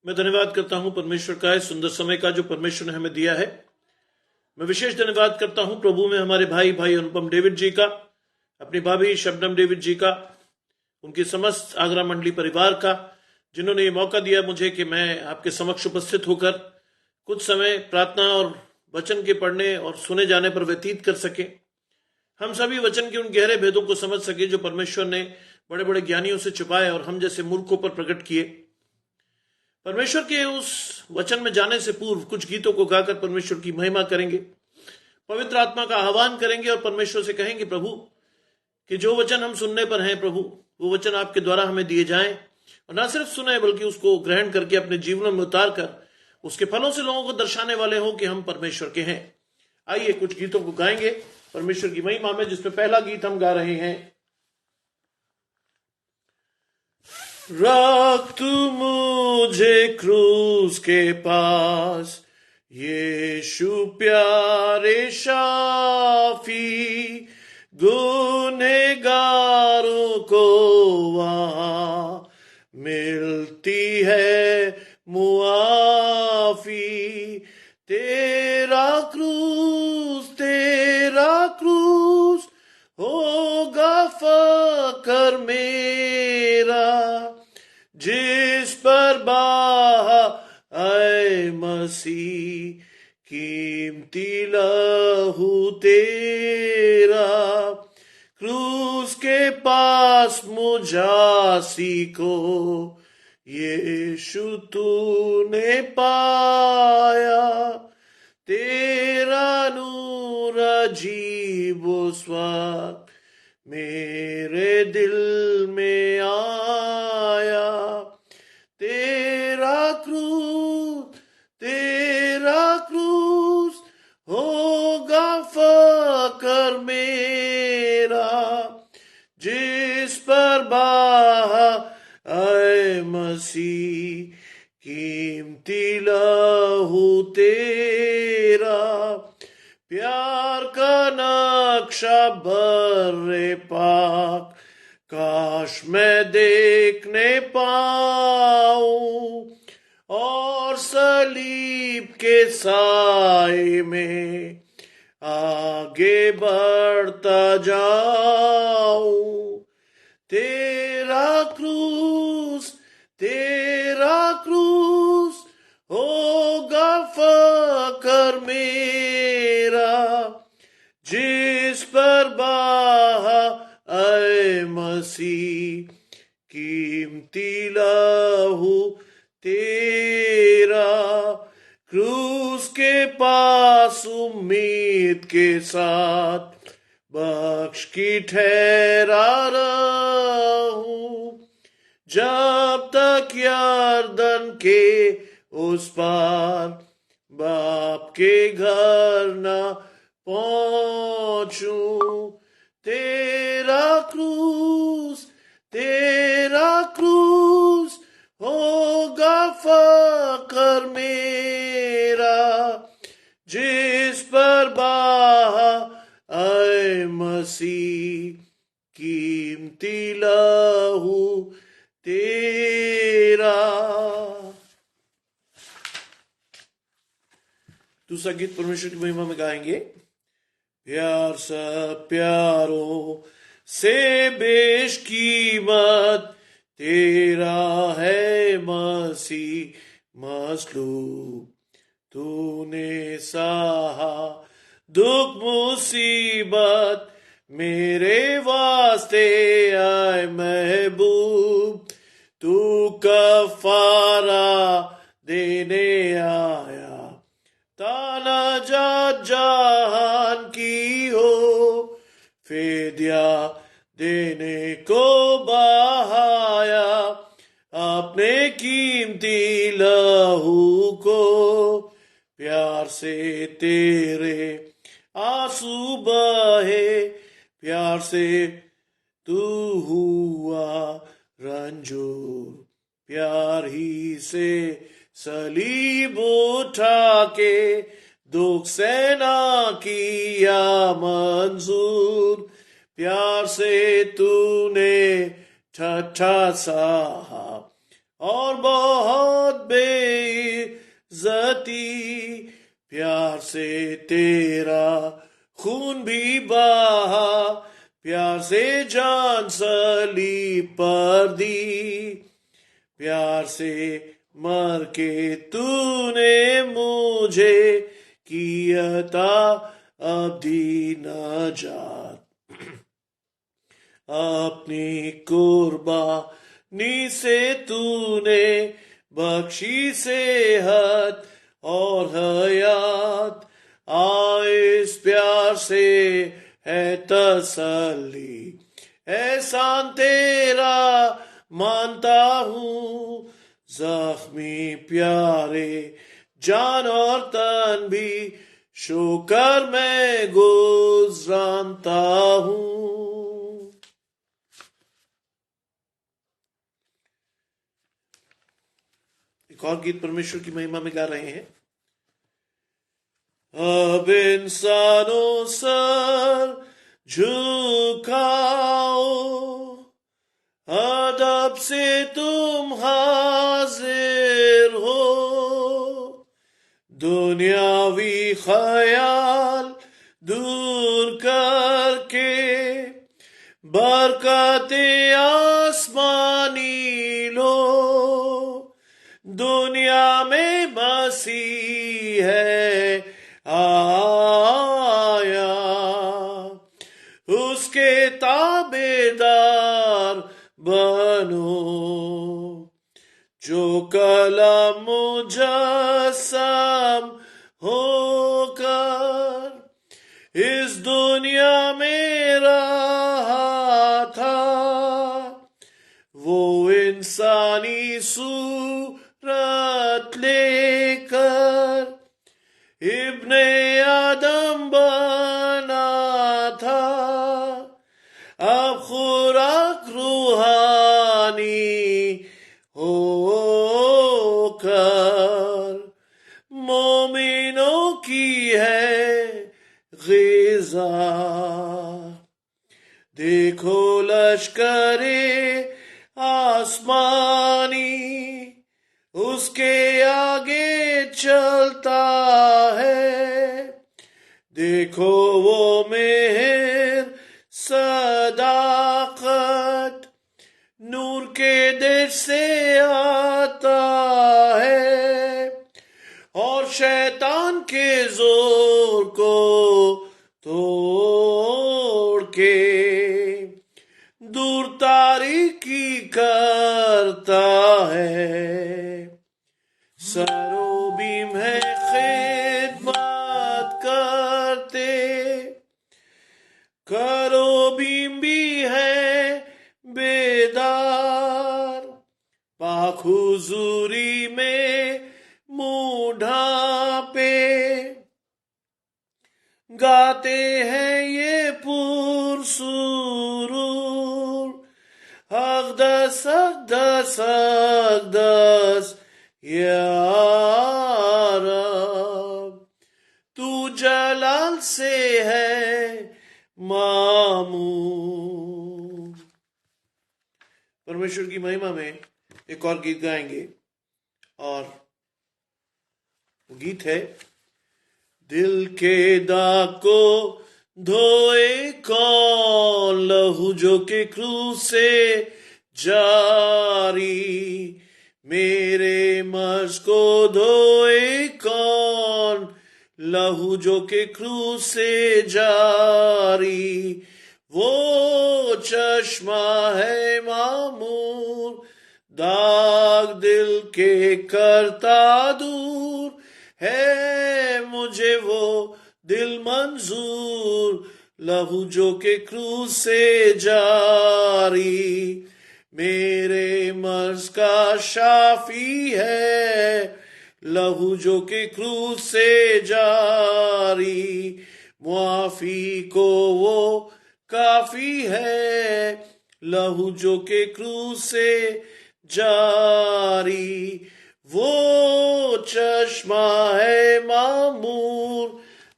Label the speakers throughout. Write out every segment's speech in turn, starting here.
Speaker 1: मैं धन्यवाद करता हूं परमेश्वर का इस सुंदर समय का जो परमेश्वर ने हमें दिया है। मैं विशेष धन्यवाद करता हूं प्रभु में हमारे भाई अनुपम डेविड जी का, अपनी भाभी शबनम डेविड जी का, उनकी समस्त आगरा मंडली परिवार का, जिन्होंने ये मौका दिया मुझे कि मैं आपके समक्ष उपस्थित होकर कुछ समय प्रार्थना और वचन के पढ़ने और सुने जाने पर व्यतीत कर सके। हम सभी वचन के उन गहरे भेदों को समझ सके जो परमेश्वर ने बड़े बड़े ज्ञानियों से छुपाए और हम जैसे मूर्खों पर प्रकट किए। परमेश्वर के उस वचन में जाने से पूर्व कुछ गीतों को गाकर परमेश्वर की महिमा करेंगे, पवित्र आत्मा का आह्वान करेंगे और परमेश्वर से कहेंगे प्रभु कि जो वचन हम सुनने पर हैं प्रभु, वो वचन आपके द्वारा हमें दिए जाएं और ना सिर्फ सुने बल्कि उसको ग्रहण करके अपने जीवन में उतार कर उसके फलों से लोगों को दर्शाने वाले हो कि हम परमेश्वर के हैं। आइए कुछ गीतों को गाएंगे परमेश्वर की महिमा में, जिसमें पहला गीत हम गा रहे हैं। रख तू मुझे क्रूस के पास, यीशु प्यारे शाफी, गुनहगारों को वहां मिलती है मुआफी। तेरा क्रूस होगा फकर मेरा, जिस पर बहा ऐ मसीह कीमती लहू तेरा। क्रूस के पास मुझासी को यीशु तूने पाया, तेरा नूर अजीब उस वक्त मेरे दिल में आया। तेरा क्रूस होगा फकर मेरा, जिस पर बहा ऐ मसीह कीमती लहू तेरा। प्यार का नक्शा बर्रे पाक काश मैं देखने पाऊं, और सलीब के साए में आगे बढ़ता जाऊं। तेरा क्रूस होगा फकर मेरा, जिस पर बहा ऐ मसीह कीमती लहू तेरा। क्रूस के पास उम्मीद के साथ बख्श की ठहरा रहूं, जब तक यरदन के उस पार बाप के घर न पहुंचूं। तेरा क्रूस होगा फकर मेरा, जिस पर बहा ऐ मसीह कीमती लहू तेरा। दूसरा गीत परमेश्वर की महिमा में गाएंगे। प्यार सब प्यारों से बेशकीमत तेरा है मसीह मसलूब, तूने सहा दुख मुसीबत मेरे वास्ते आए महबूब। तू कफारा देने आया, ताना जहान की हो, फेदिया देने को बहाया अपने कीमती लहू को। प्यार से तेरे आंसू बहे, प्यार से तू हुआ रंजूर, प्यार ही से सलीब उठा के दुख सहना किया मंजूर। प्यार से तूने ठट्ठा सहा और बहुत इज्जती, प्यार से तेरा खून भी बहा, प्यार से जान सलीब पर दी, प्यार से मर के तूने मुझे की अता अब्दी नजात। अपनी कुर्बानी से तूने बख्शी सेहत और हयात, इस प्यार से है तसल्ली, एहसान तेरा मानता हूँ, जख्मी प्यारे जान और तन भी शोकर मैं गुजरानता हूँ। एक और गीत परमेश्वर की महिमा में गा रहे हैं। अब इंसानों सर झुकाओ, अदब से तुम हाजिर हो, दुनियावी ख्याल दूर करके बरकते आसमानी लो, दुनिया में मसीह है आया, उसके ताबेदार बनो, जो कलम मुजस्सम होकर इस दुनिया में रहा था, वो इंसानी सूरत लेकर इब्ने आदम बना था, अब खुराक रूहानी होकर मोमिनों की है ग़िज़ा। देखो लश्करे आसमानी उसके आगे चलता है, देखो वो मेहर सदाकत नूर के देश से आता है, और शैतान के जोर को तोड़ के दूर तारीकी करता है। सरोबीम है खिदमत करते, करोबीम भी है बेदार, पाक हुजूरी में मुँह ढांपे गाते हैं ये पुरसुरूर, अक़दस अक़दस अक़दस या रब, तू जलाल से है मामूर। परमेश्वर की महिमा में एक और गीत गाएंगे, और वो गीत है, दिल के दाग को धोए कौन, लहू जो के क्रूस से जारी, मेरे मर्ज को धोए कौन, लहू जो के क्रूस से जारी, वो चश्मा है मामूर, दाग दिल के करता दूर, है मुझे वो दिल मंजूर, लहू जो के क्रूस से जारी, मेरे मर्ज का शाफी है, लहू जो के क्रूस से जारी, मुआफी को वो काफी है, लहू जो के क्रूस से जारी, वो चश्मा है मामूर,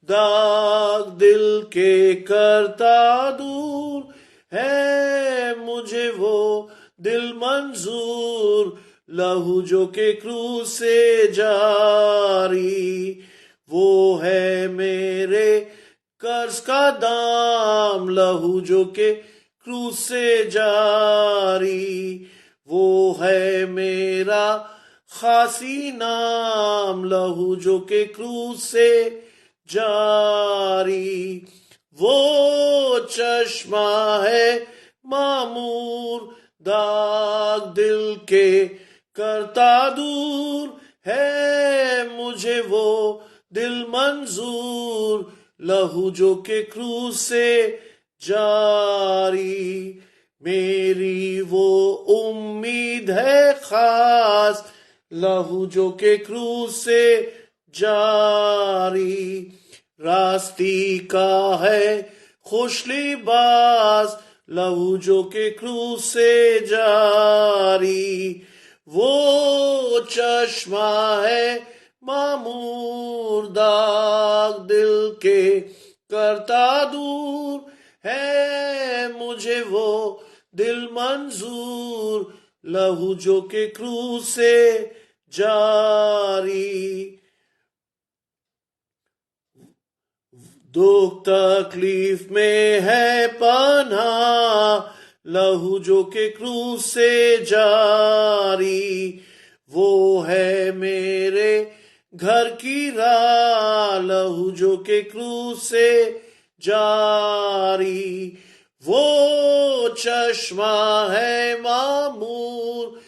Speaker 1: दाग दिल के करता दूर, है मुझे वो दिल मंजूर, लहू जो के क्रूस से जारी, वो है मेरे कर्ज का दाम। लहू जो के क्रूस से जारी, वो है मेरा खासी नाम। लहू जो के क्रूस से जारी, वो चश्मा है मामूर, दाग दिल के करता दूर है मुझे वो दिल मंजूर। लहू जो के क्रूस से जारी, मेरी वो उम्मीद है खास। लहू जो के क्रूस से जारी, रास्ती का है खुश लिबास। लहू जो के क्रूस से जारी, वो चश्मा है मामूर, दाग दिल के करता दूर है मुझे वो दिल मंजूर। लहू जो के क्रूस से जारी, दुख तकलीफ में है पनाह। लहू जो के क्रूस से जारी, वो है मेरे घर की राह। लहू जो के क्रूस से जारी, वो चश्मा है मामूर,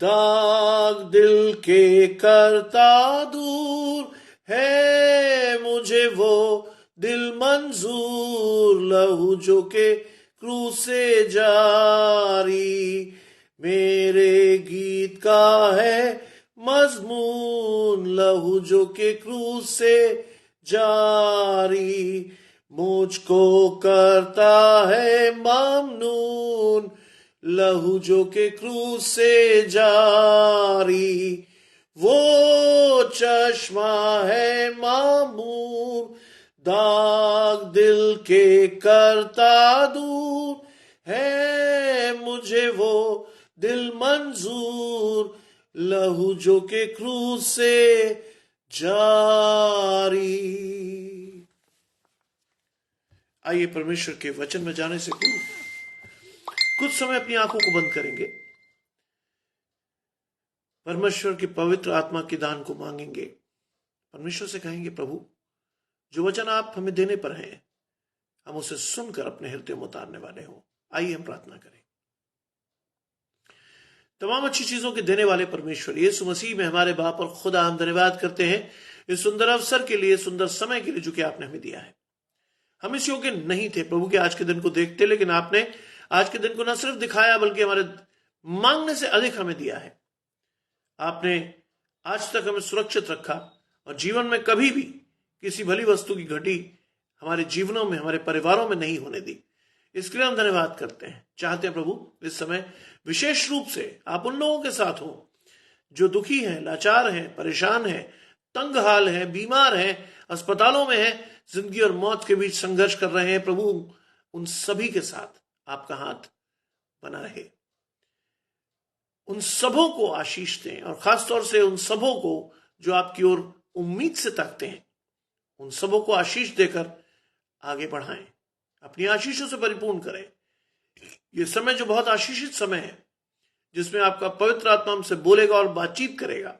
Speaker 1: दाग दिल के करता दूर है मुझे वो दिल मंजूर। लहू जो के क्रूस से जारी, मेरे गीत का है मजमून। लहू जो के क्रूस से जारी, मुझको करता है ममनून। लहू जो के क्रूस से जारी, वो चश्मा है मामूर, दाग दिल के करता दूर है मुझे वो दिल मंजूर। लहू जो के क्रूस से जारी। आइए परमेश्वर के वचन में जाने से कुछ समय अपनी आंखों को बंद करेंगे, परमेश्वर की पवित्र आत्मा की दान को मांगेंगे। परमेश्वर से कहेंगे, प्रभु जो वचन आप हमें देने पर हैं, हम उसे सुनकर अपने हृदय में उतारने वाले हों। आइए हम प्रार्थना करें। तमाम अच्छी चीजों के देने वाले परमेश्वर यीशु मसीह में हमारे बाप और खुदा, हम धन्यवाद करते हैं इस सुंदर अवसर के लिए, सुंदर समय के लिए जो कि आपने हमें दिया है। हम इस योग्य नहीं थे प्रभु के आज के दिन को देखते, लेकिन आपने आज के दिन को न सिर्फ दिखाया बल्कि हमारे मांगने से अधिक हमें दिया है। आपने आज तक हमें सुरक्षित रखा और जीवन में कभी भी किसी भली वस्तु की घटी हमारे जीवनों में, हमारे परिवारों में नहीं होने दी। इसके लिए हम धन्यवाद करते हैं। चाहते हैं प्रभु इस समय विशेष रूप से आप उन लोगों के साथ हो जो दुखी हैं, लाचार हैं, परेशान हैं, तंग हाल हैं, बीमार हैं, अस्पतालों में हैं, जिंदगी और मौत के बीच संघर्ष कर रहे हैं। प्रभु उन सभी के साथ आपका हाथ बना रहे, उन सबों को आशीष दें और खासतौर से उन सबों को जो आपकी ओर उम्मीद से ताकते हैं, उन सबों को आशीष देकर आगे बढ़ाएं, अपनी आशीषों से परिपूर्ण करें। ये समय जो बहुत आशीषित समय है, जिसमें आपका पवित्र आत्मा हमसे बोलेगा और बातचीत करेगा।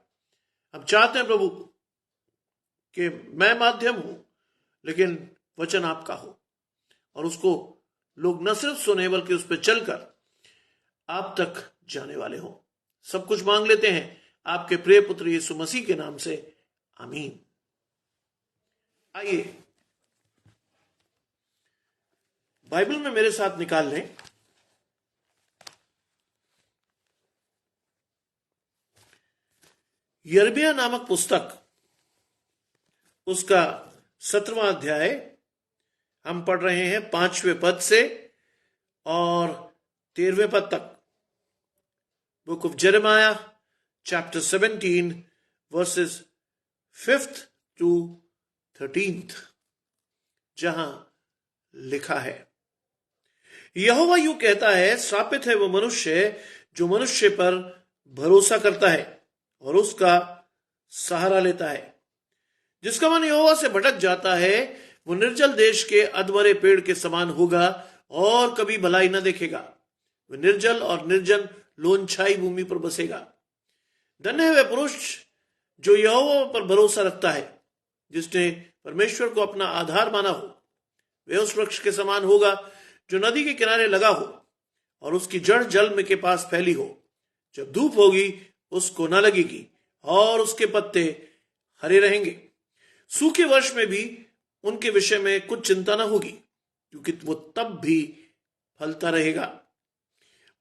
Speaker 1: हम चाहते हैं प्रभु कि मैं माध्यम हूं, लेकिन वचन आपका हो और उसको लोग न सिर्फ सुने बल्कि उस पर चलकर आप तक जाने वाले हों। सब कुछ मांग लेते हैं आपके प्रिय पुत्र यीशु मसीह के नाम से, आमीन। आइए बाइबल में मेरे साथ निकाल लें यिर्मयाह नामक पुस्तक, उसका 17वां अध्याय। हम पढ़ रहे हैं 5वें पद से और 13वें पद तक। Book of Jeremiah chapter 17 versus 5th to 13th, जहां लिखा है, यहोवा यूं कहता है, श्रापित है वो मनुष्य जो मनुष्य पर भरोसा करता है और उसका सहारा लेता है। जिसका मन यहोवा से भटक जाता है वो निर्जल देश के अधमरे पेड़ के समान होगा और कभी भलाई न देखेगा। वह निर्जल और निर्जन लोनछाई भूमि पर बसेगा। धन्य है वह पुरुष जो यहोवा पर भरोसा रखता है, जिसने परमेश्वर को अपना आधार माना हो। वह उस वृक्ष के समान होगा जो नदी के किनारे लगा हो और उसकी जड़ जल में के पास फैली हो। जब धूप होगी उसको न लगेगी और उसके पत्ते हरे रहेंगे। सूखे वर्ष में भी उनके विषय में कुछ चिंता न होगी, क्योंकि वो तब भी फलता रहेगा।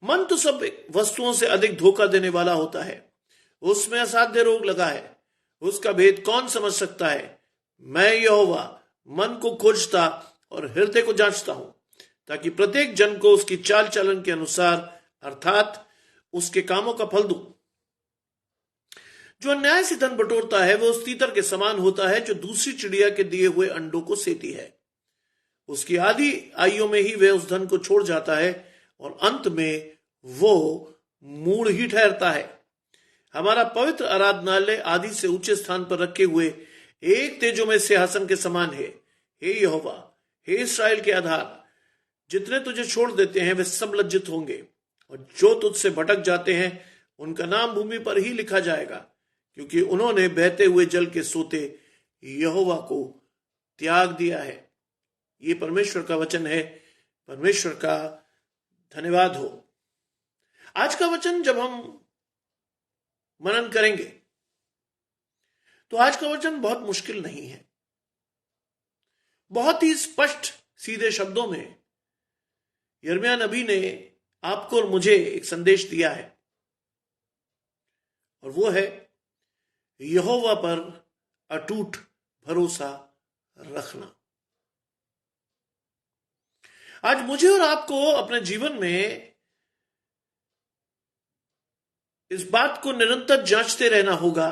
Speaker 1: मन तो सब वस्तुओं से अधिक धोखा देने वाला होता है। उसमें असाध्य रोग लगा है, उसका भेद कौन समझ सकता है। मैं यहोवा मन को खोजता और हृदय को जांचता हूं, ताकि प्रत्येक जन को उसकी चाल चलन के अनुसार अर्थात उसके कामों का फल दूं। जो अन्याय से धन बटोरता है वह उस तीतर के समान होता है जो दूसरी चिड़िया के दिए हुए अंडों को सेती है। उसकी आधी आयु में ही वह उस धन को छोड़ जाता है और अंत में वो मूढ़ ही ठहरता है। हमारा पवित्र आराधनालय आदि से ऊंचे स्थान पर रखे हुए एक तेजोमय सिंहासन के समान है। हे यहोवा, हे इस्राएल के आधार, जितने तुझे छोड़ देते हैं वे सब लज्जित होंगे, और जो तुझसे भटक जाते हैं उनका नाम भूमि पर ही लिखा जाएगा, क्योंकि उन्होंने बहते हुए जल के सोते यहोवा को त्याग दिया है। ये परमेश्वर का वचन है। परमेश्वर का धन्यवाद हो। आज का वचन जब हम मनन करेंगे तो आज का वचन बहुत मुश्किल नहीं है। बहुत ही स्पष्ट सीधे शब्दों में यिर्मयाह नबी ने आपको और मुझे एक संदेश दिया है, और वो है यहोवा पर अटूट भरोसा रखना। आज मुझे और आपको अपने जीवन में इस बात को निरंतर जांचते रहना होगा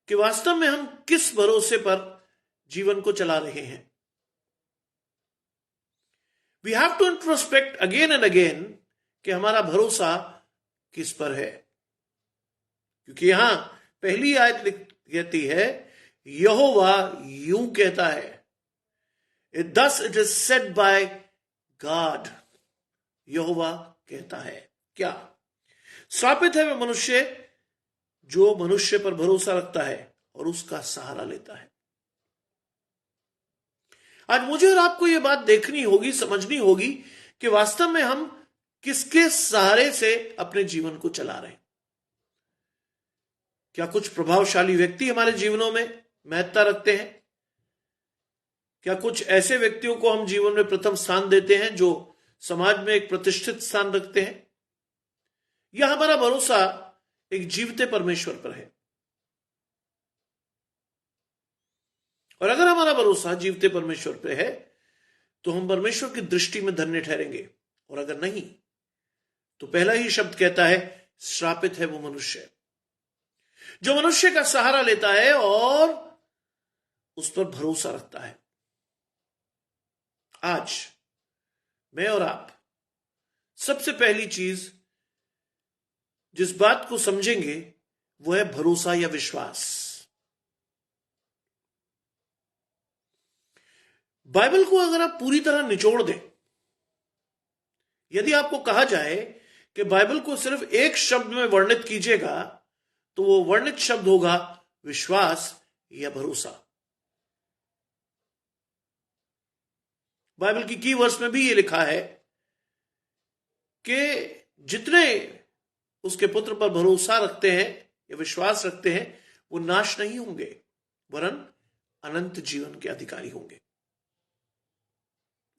Speaker 1: कि वास्तव में हम किस भरोसे पर जीवन को चला रहे हैं। We have to introspect again and again कि हमारा भरोसा किस पर है, क्योंकि यहां पहली आयत कहती है यहोवा यूं कहता है, thus it is said by God। यहोवा कहता है क्या? श्रापित है वह मनुष्य जो मनुष्य पर भरोसा रखता है और उसका सहारा लेता है। आज मुझे और आपको यह बात देखनी होगी, समझनी होगी कि वास्तव में हम किसके सहारे से अपने जीवन को चला रहे हैं। क्या कुछ प्रभावशाली व्यक्ति हमारे जीवनों में महत्ता रखते हैं? क्या कुछ ऐसे व्यक्तियों को हम जीवन में प्रथम स्थान देते हैं जो समाज में एक प्रतिष्ठित स्थान रखते हैं? या हमारा भरोसा एक जीवते परमेश्वर पर है? और अगर हमारा भरोसा जीवते परमेश्वर पर है तो हम परमेश्वर की दृष्टि में धन्य ठहरेंगे, और अगर नहीं तो पहला ही शब्द कहता है श्रापित है वो मनुष्य जो मनुष्य का सहारा लेता है और उस पर भरोसा रखता है। आज मैं और आप सबसे पहली चीज जिस बात को समझेंगे वो है भरोसा या विश्वास। बाइबल को अगर आप पूरी तरह निचोड़ दें, यदि आपको कहा जाए कि बाइबल को सिर्फ एक शब्द में वर्णित कीजिएगा तो वो वर्णित शब्द होगा विश्वास या भरोसा। बाइबल की कीवर्ड्स में भी ये लिखा है कि जितने उसके पुत्र पर भरोसा रखते हैं या विश्वास रखते हैं वो नाश नहीं होंगे वरन अनंत जीवन के अधिकारी होंगे।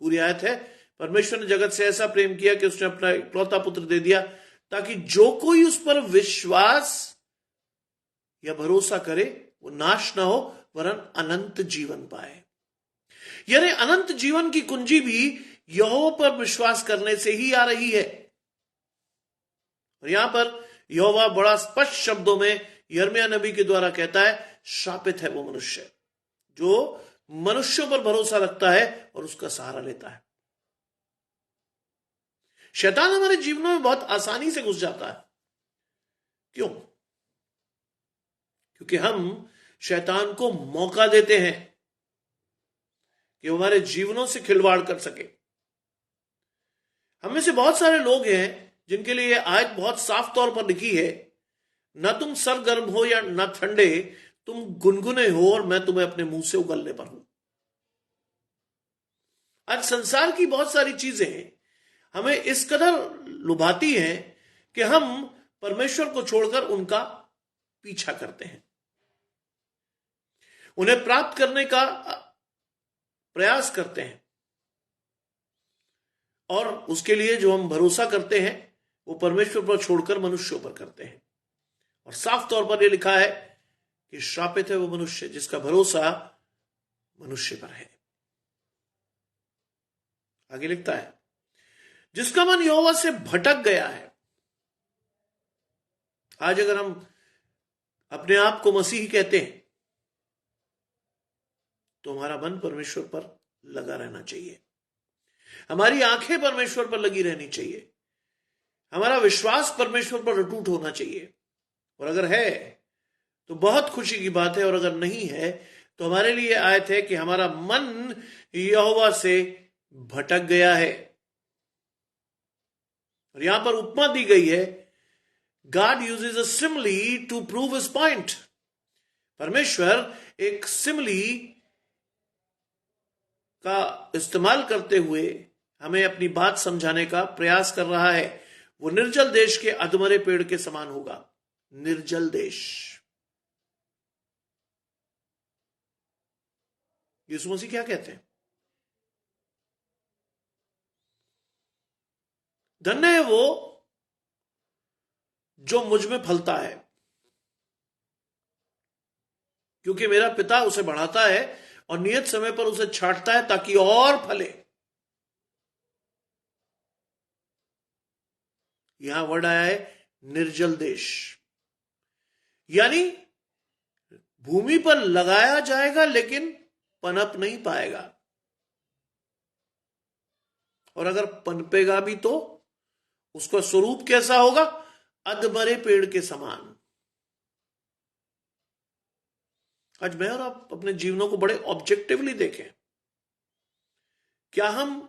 Speaker 1: पूरी आयत है, परमेश्वर ने जगत से ऐसा प्रेम किया कि उसने अपना इकलौता पुत्र दे दिया ताकि जो कोई उस पर विश्वास या भरोसा करे वो नाश ना हो वरन अनंत जीवन पाए। यानी अनंत जीवन की कुंजी भी यहोवा पर विश्वास करने से ही आ रही है। और यहां पर यहोवा बड़ा स्पष्ट शब्दों में यिर्मयाह नबी के द्वारा कहता है श्रापित है वो मनुष्य जो मनुष्यों पर भरोसा रखता है और उसका सहारा लेता है। शैतान हमारे जीवनों में बहुत आसानी से घुस जाता है। क्यों? क्योंकि हम शैतान को मौका देते हैं कि वो हमारे जीवनों से खिलवाड़ कर सके। हम में से बहुत सारे लोग हैं जिनके लिए यह आयत बहुत साफ तौर पर लिखी है, ना तुम सरगर्म हो या ना ठंडे, तुम गुनगुने हो और मैं तुम्हें अपने मुंह से उगलने पर हूं। आज संसार की बहुत सारी चीजें हमें इस कदर लुभाती हैं कि हम परमेश्वर को छोड़कर उनका पीछा करते हैं, उन्हें प्राप्त करने का प्रयास करते हैं, और उसके लिए जो हम भरोसा करते हैं वो परमेश्वर पर छोड़कर मनुष्यों पर करते हैं। और साफ तौर पर यह लिखा है कि श्रापित है वो मनुष्य जिसका भरोसा मनुष्य पर है। आगे लिखता है, जिसका मन यहोवा से भटक गया है। आज अगर हम अपने आप को मसीही कहते हैं तो हमारा मन परमेश्वर पर लगा रहना चाहिए, हमारी आंखें परमेश्वर पर लगी रहनी चाहिए, हमारा विश्वास परमेश्वर पर अटूट होना चाहिए। और अगर है तो बहुत खुशी की बात है, और अगर नहीं है तो हमारे लिए आयत है कि हमारा मन यहोवा से भटक गया है। और यहां पर उपमा दी गई है, God uses a simile to prove his point. परमेश्वर एक सिमली का इस्तेमाल करते हुए हमें अपनी बात समझाने का प्रयास कर रहा है। वो निर्जल देश के अधमरे पेड़ के समान होगा। निर्जल देश, यीशु मसीह क्या कहते हैं? धन्य है वो जो मुझ में फलता है, क्योंकि मेरा पिता उसे बढ़ाता है और नियत समय पर उसे छांटता है ताकि और फले। यहां वर्ड आया है निर्जल देश, यानी भूमि पर लगाया जाएगा लेकिन पनप नहीं पाएगा, और अगर पनपेगा भी तो उसका स्वरूप कैसा होगा? अधमरे पेड़ के समान। आज मैं और आप अपने जीवनों को बड़े ऑब्जेक्टिवली देखें। क्या हम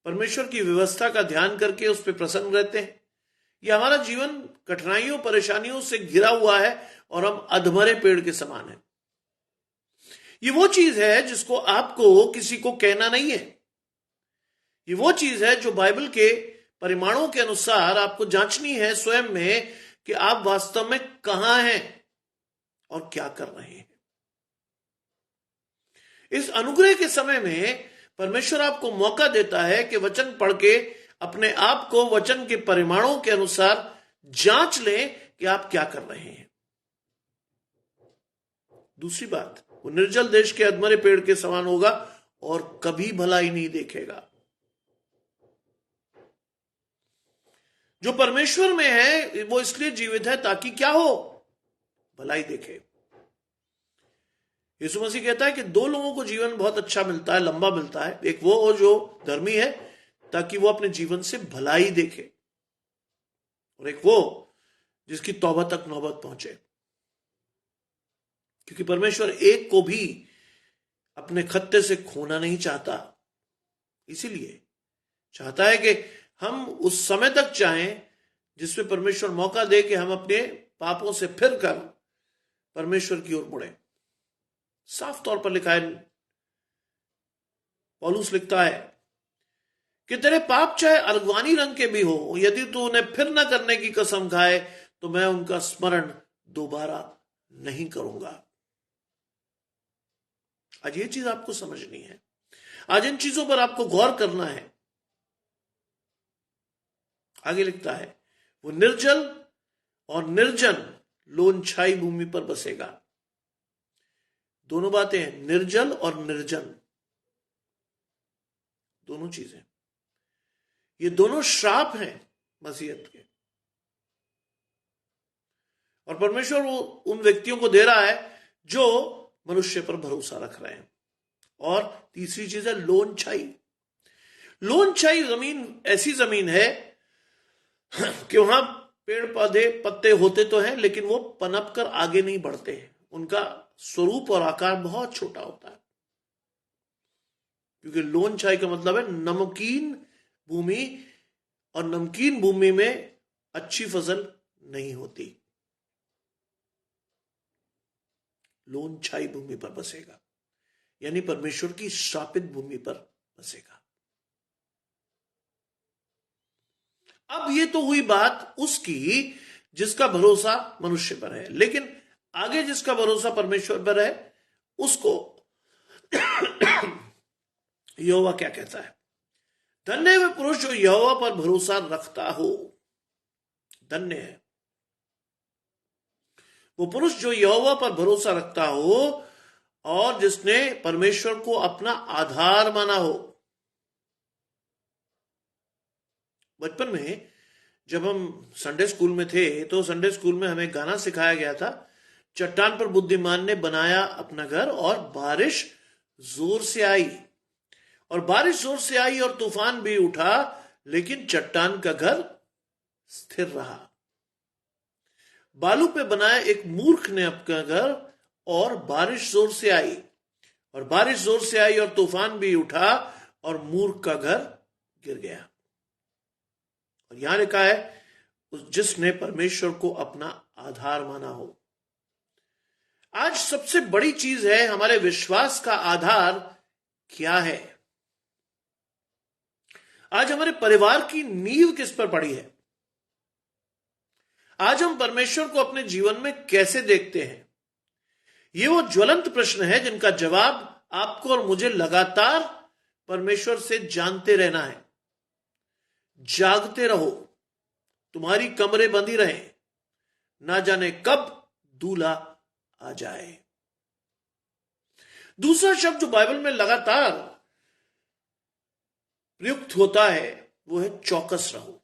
Speaker 1: परमेश्वर की व्यवस्था का ध्यान करके उस पर प्रसन्न रहते हैं, या हमारा जीवन कठिनाइयों परेशानियों से घिरा हुआ है और हम अधमरे पेड़ के समान हैं? ये वो चीज है जिसको आपको किसी को कहना नहीं है। ये वो चीज है जो बाइबल के परिमाणों के अनुसार आपको जांचनी है स्वयं में कि आप वास्तव में कहां हैं और क्या कर रहे हैं। इस अनुग्रह के समय में परमेश्वर आपको मौका देता है कि वचन पढ़ के अपने आप को वचन के परिमाणों के अनुसार जांच लें कि आप क्या कर रहे हैं। दूसरी बात, वो निर्जल देश के अधमरे पेड़ के समान होगा और कभी भलाई नहीं देखेगा। जो परमेश्वर में है वो इसलिए जीवित है ताकि क्या हो? भलाई देखे। यीशु मसीह कहता है कि दो लोगों को जीवन बहुत अच्छा मिलता है, लंबा मिलता है। एक वो हो जो धर्मी है ताकि वो अपने जीवन से भलाई देखे, और एक वो जिसकी तौबा तक नौबत पहुंचे। क्योंकि परमेश्वर एक को भी अपने खत्ते से खोना नहीं चाहता, इसीलिए चाहता है कि हम उस समय तक चाहें जिसमें परमेश्वर मौका दे कि हम अपने पापों से फिर कर परमेश्वर की ओर मुड़े। साफ तौर पर लिखा है, पौलुस लिखता है कि तेरे पाप चाहे अर्गवानी रंग के भी हो, यदि तू उन्हें फिर न करने की कसम खाए तो मैं उनका स्मरण दोबारा नहीं करूंगा। आज ये चीज आपको समझनी है, आज इन चीजों पर आपको गौर करना है। आगे लिखता है, वो निर्जल और निर्जन लोनछाई भूमि पर बसेगा। दोनों बातें हैं, निर्जल और निर्जन, दोनों चीजें। ये दोनों श्राप हैं मसीहत के, और परमेश्वर वो उन व्यक्तियों को दे रहा है जो मनुष्य पर भरोसा रख रहे हैं। और तीसरी चीज है लोनछाई। लोनछाई जमीन ऐसी जमीन है कि वहां पेड़ पौधे पत्ते होते तो हैं, लेकिन वो पनप कर आगे नहीं बढ़ते हैं। उनका स्वरूप और आकार बहुत छोटा होता है, क्योंकि लोन छाई का मतलब है नमकीन भूमि, और नमकीन भूमि में अच्छी फसल नहीं होती। लोन छाई भूमि पर बसेगा, यानी परमेश्वर की श्रापित भूमि पर बसेगा। अब ये तो हुई बात उसकी जिसका भरोसा मनुष्य पर है, लेकिन आगे जिसका भरोसा परमेश्वर पर है उसको यहोवा क्या कहता है? धन्य है वह पुरुष जो यहोवा पर भरोसा रखता हो। धन्य है वो पुरुष जो यहोवा पर भरोसा रखता हो और जिसने परमेश्वर को अपना आधार माना हो। बचपन में जब हम संडे स्कूल में थे तो संडे स्कूल में हमें गाना सिखाया गया था, चट्टान पर बुद्धिमान ने बनाया अपना घर और बारिश जोर से आई, और बारिश जोर से आई और तूफान भी उठा, लेकिन चट्टान का घर स्थिर रहा। बालू पे बनाया एक मूर्ख ने अपना घर, और बारिश जोर से आई, और बारिश जोर से आई और तूफान भी उठा, और मूर्ख का घर गिर गया। और यहां लिखा है जिसने परमेश्वर को अपना आधार माना हो। आज सबसे बड़ी चीज है हमारे विश्वास का आधार क्या है। आज हमारे परिवार की नींव किस पर पड़ी है? आज हम परमेश्वर को अपने जीवन में कैसे देखते हैं? ये वो ज्वलंत प्रश्न है जिनका जवाब आपको और मुझे लगातार परमेश्वर से जानते रहना है। जागते रहो, तुम्हारी कमरे बंदी रहे, ना जाने कब दूल्हा आ जाए। दूसरा शब्द जो बाइबल में लगातार प्रयुक्त होता है वो है चौकस रहो,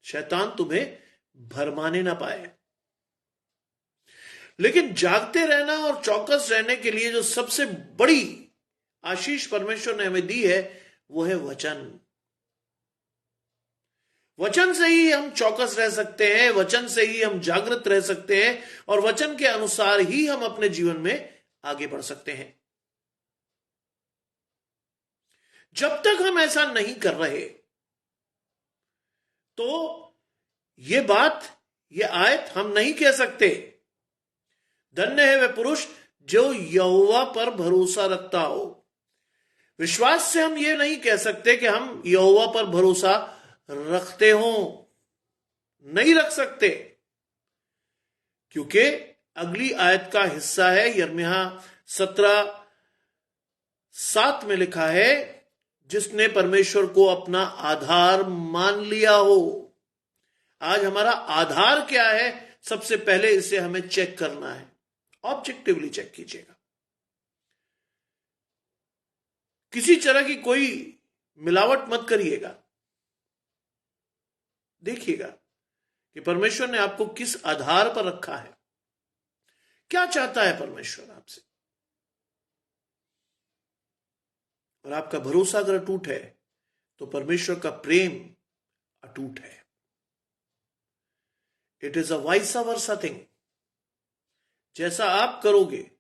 Speaker 1: शैतान तुम्हें भरमाने ना पाए। लेकिन जागते रहना और चौकस रहने के लिए जो सबसे बड़ी आशीष परमेश्वर ने हमें दी है वो है वचन। वचन से ही हम चौकस रह सकते हैं, वचन से ही हम जागृत रह सकते हैं, और वचन के अनुसार ही हम अपने जीवन में आगे बढ़ सकते हैं। जब तक हम ऐसा नहीं कर रहे तो ये बात, ये आयत हम नहीं कह सकते, धन्य है वह पुरुष जो यहोवा पर भरोसा रखता हो। विश्वास से हम ये नहीं कह सकते कि हम यहोवा पर भरोसा रखते हो, नहीं रख सकते, क्योंकि अगली आयत का हिस्सा है यिर्मयाह 17:7 में लिखा है, जिसने परमेश्वर को अपना आधार मान लिया हो। आज हमारा आधार क्या है? सबसे पहले इसे हमें चेक करना है। ऑब्जेक्टिवली चेक कीजिएगा, किसी तरह की कोई मिलावट मत करिएगा। देखिएगा कि परमेश्वर ने आपको किस आधार पर रखा है, क्या चाहता है परमेश्वर आपसे। और आपका भरोसा अगर अटूट है तो परमेश्वर का प्रेम अटूट है। It is a vice versa thing. जैसा आप करोगे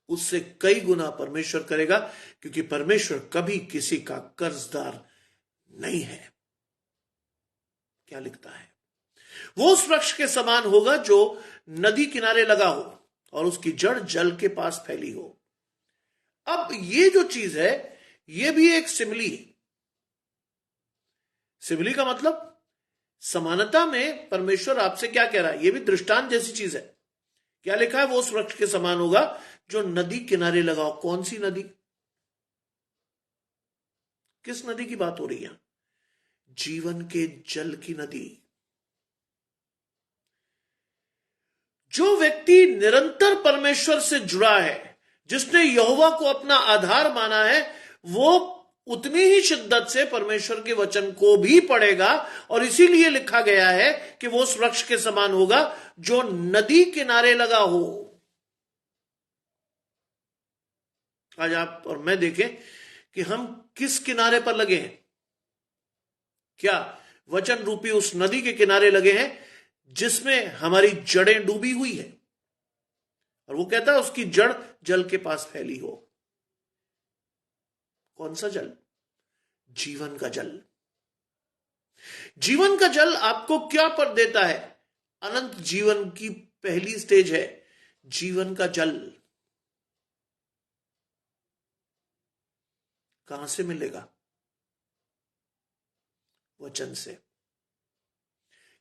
Speaker 1: उससे कई गुना परमेश्वर करेगा, क्योंकि परमेश्वर कभी किसी का कर्जदार नहीं है। क्या लिखता है? वो उस वृक्ष के समान होगा जो नदी किनारे लगा हो और उसकी जड़ जल के पास फैली हो। अब ये जो चीज है ये भी एक सिमिली है। सिमिली का मतलब समानता में परमेश्वर आपसे क्या कह रहा है, ये भी दृष्टांत जैसी चीज है। क्या लिखा है? वो उस वृक्ष के समान होगा जो नदी किनारे लगा हो। कौन सी नदी? किस नदी की बात हो रही है? जीवन के जल की नदी। जो व्यक्ति निरंतर परमेश्वर से जुड़ा है, जिसने यहोवा को अपना आधार माना है, वो उतनी ही शिद्दत से परमेश्वर के वचन को भी पढ़ेगा। और इसीलिए लिखा गया है कि वो उस वृक्ष के समान होगा जो नदी किनारे लगा हो। आज आप और मैं देखें कि हम किस किनारे पर लगे हैं। क्या वचन रूपी उस नदी के किनारे लगे हैं जिसमें हमारी जड़ें डूबी हुई है, और वो कहता है उसकी जड़ जल के पास फैली हो। कौन सा जल? जीवन का जल। जीवन का जल आपको क्या पर देता है? अनंत जीवन की पहली स्टेज है जीवन का जल। कहां से मिलेगा? वचन से।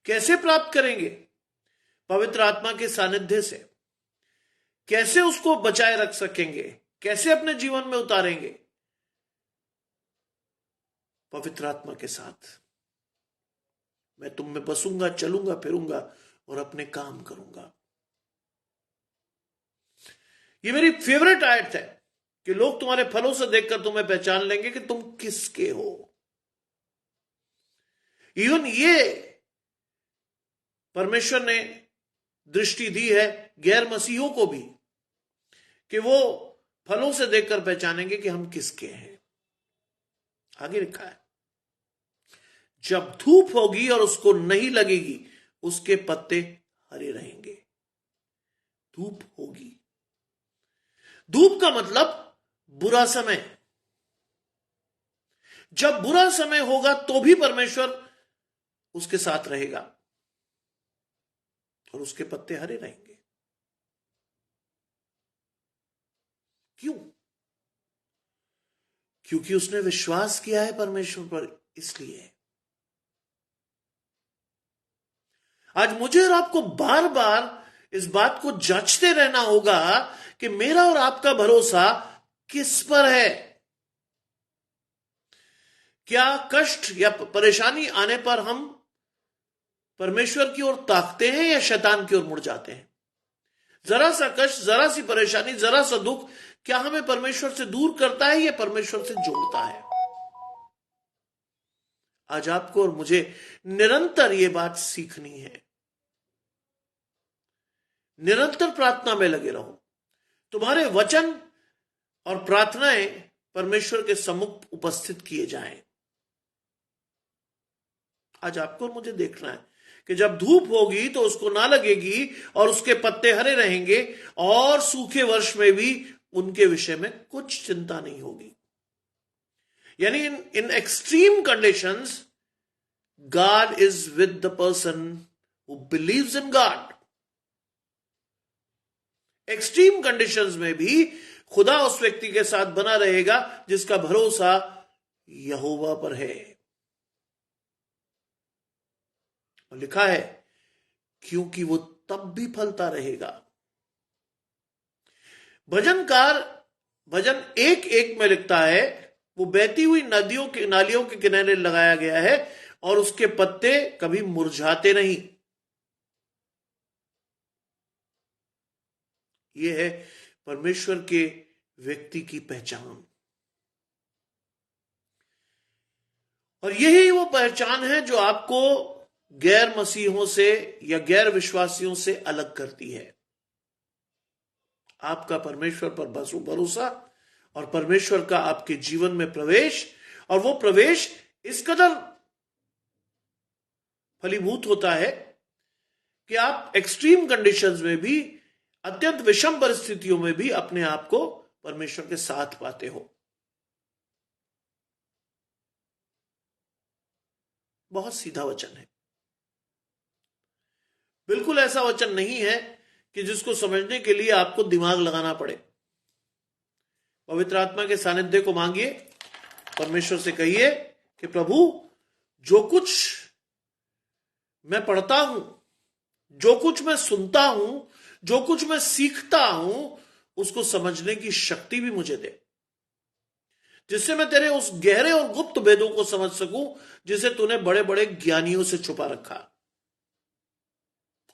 Speaker 1: कैसे प्राप्त करेंगे? पवित्र आत्मा के सानिध्य से। कैसे उसको बचाए रख सकेंगे? कैसे अपने जीवन में उतारेंगे? पवित्र आत्मा के साथ। मैं तुम में बसूंगा, चलूंगा, फिरूंगा और अपने काम करूंगा। ये मेरी फेवरेट आयत है कि लोग तुम्हारे फलों से देखकर तुम्हें पहचान लेंगे कि तुम किसके हो। इवन ये परमेश्वर ने दृष्टि दी है गैर मसीहों को भी, कि वो फलों से देखकर पहचानेंगे कि हम किसके हैं। आगे लिखा है, जब धूप होगी और उसको नहीं लगेगी, उसके पत्ते हरे रहेंगे। धूप होगी। धूप का मतलब बुरा समय। जब बुरा समय होगा तो भी परमेश्वर उसके साथ रहेगा और उसके पत्ते हरे रहेंगे। क्यों? क्योंकि उसने विश्वास किया है परमेश्वर पर। इसलिए आज मुझे और आपको बार बार इस बात को जांचते रहना होगा कि मेरा और आपका भरोसा किस पर है। क्या कष्ट या परेशानी आने पर हम परमेश्वर की ओर ताकते हैं या शैतान की ओर मुड़ जाते हैं? जरा सा कष्ट, जरा सी परेशानी, जरा सा दुख क्या हमें परमेश्वर से दूर करता है या परमेश्वर से जोड़ता है? आज आपको और मुझे निरंतर ये बात सीखनी है। निरंतर प्रार्थना में लगे रहो। तुम्हारे वचन और प्रार्थनाएं परमेश्वर के सम्मुख उपस्थित किए जाएं। आज आपको और मुझे देखना है कि जब धूप होगी तो उसको ना लगेगी और उसके पत्ते हरे रहेंगे, और सूखे वर्ष में भी उनके विषय में कुछ चिंता नहीं होगी। यानी in extreme conditions God is with the person who believes in God. Extreme conditions में भी खुदा उस व्यक्ति के साथ बना रहेगा जिसका भरोसा यहोवा पर है। और लिखा है क्योंकि वो तब भी फलता रहेगा। भजनकार भजन 1:1 में लिखता है, वो बहती हुई नालियों के किनारे लगाया गया है और उसके पत्ते कभी मुरझाते नहीं। यह है परमेश्वर के व्यक्ति की पहचान। और यही वो पहचान है जो आपको गैर मसीहों से या गैर विश्वासियों से अलग करती है। आपका परमेश्वर पर भरोसा और परमेश्वर का आपके जीवन में प्रवेश, और वो प्रवेश इस कदर फलीभूत होता है कि आप एक्सट्रीम कंडीशंस में भी, अत्यंत विषम परिस्थितियों में भी अपने आप को परमेश्वर के साथ पाते हो। बहुत सीधा वचन है। बिल्कुल ऐसा वचन नहीं है कि जिसको समझने के लिए आपको दिमाग लगाना पड़े। पवित्र आत्मा के सानिध्य को मांगिए, परमेश्वर से कहिए कि प्रभु, जो कुछ मैं पढ़ता हूं, जो कुछ मैं सुनता हूं, जो कुछ मैं सीखता हूं, उसको समझने की शक्ति भी मुझे दे, जिससे मैं तेरे उस गहरे और गुप्त भेदों को समझ सकूं जिसे तूने बड़े बड़े ज्ञानियों से छुपा रखा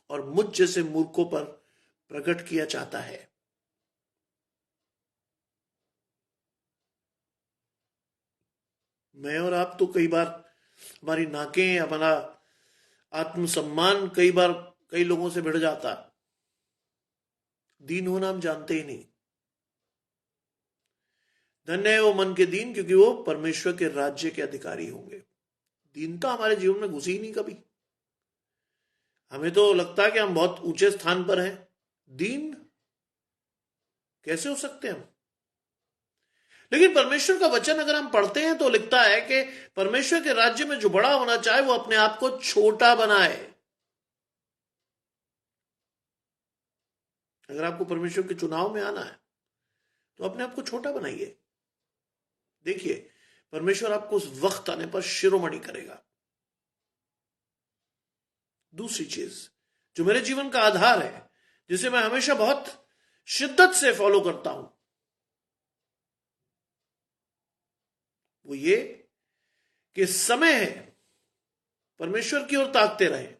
Speaker 1: और मुझ जैसे मूर्खों पर प्रकट किया चाहता है। मैं और आप तो कई बार, हमारी नाकें, हमारा आत्मसम्मान कई बार कई लोगों से भिड़ जाता। दीन होना हम जानते ही नहीं। धन्य है वो मन के दीन, क्योंकि वो परमेश्वर के राज्य के अधिकारी होंगे। दीनता हमारे जीवन में घुसी ही नहीं कभी। हमें तो लगता है कि हम बहुत ऊंचे स्थान पर हैं। दीन कैसे हो सकते हैं हम? लेकिन परमेश्वर का वचन अगर हम पढ़ते हैं तो लिखता है कि परमेश्वर के राज्य में जो बड़ा होना चाहे वो अपने आप को छोटा बनाए। अगर आपको परमेश्वर के चुनाव में आना है तो अपने आप को छोटा बनाइए। देखिए, परमेश्वर आपको उस वक्त आने पर शिरोमणि करेगा। दूसरी चीज जो मेरे जीवन का आधार है, जिसे मैं हमेशा बहुत शिद्दत से फॉलो करता हूं, वो ये कि समय है, परमेश्वर की ओर ताकते रहे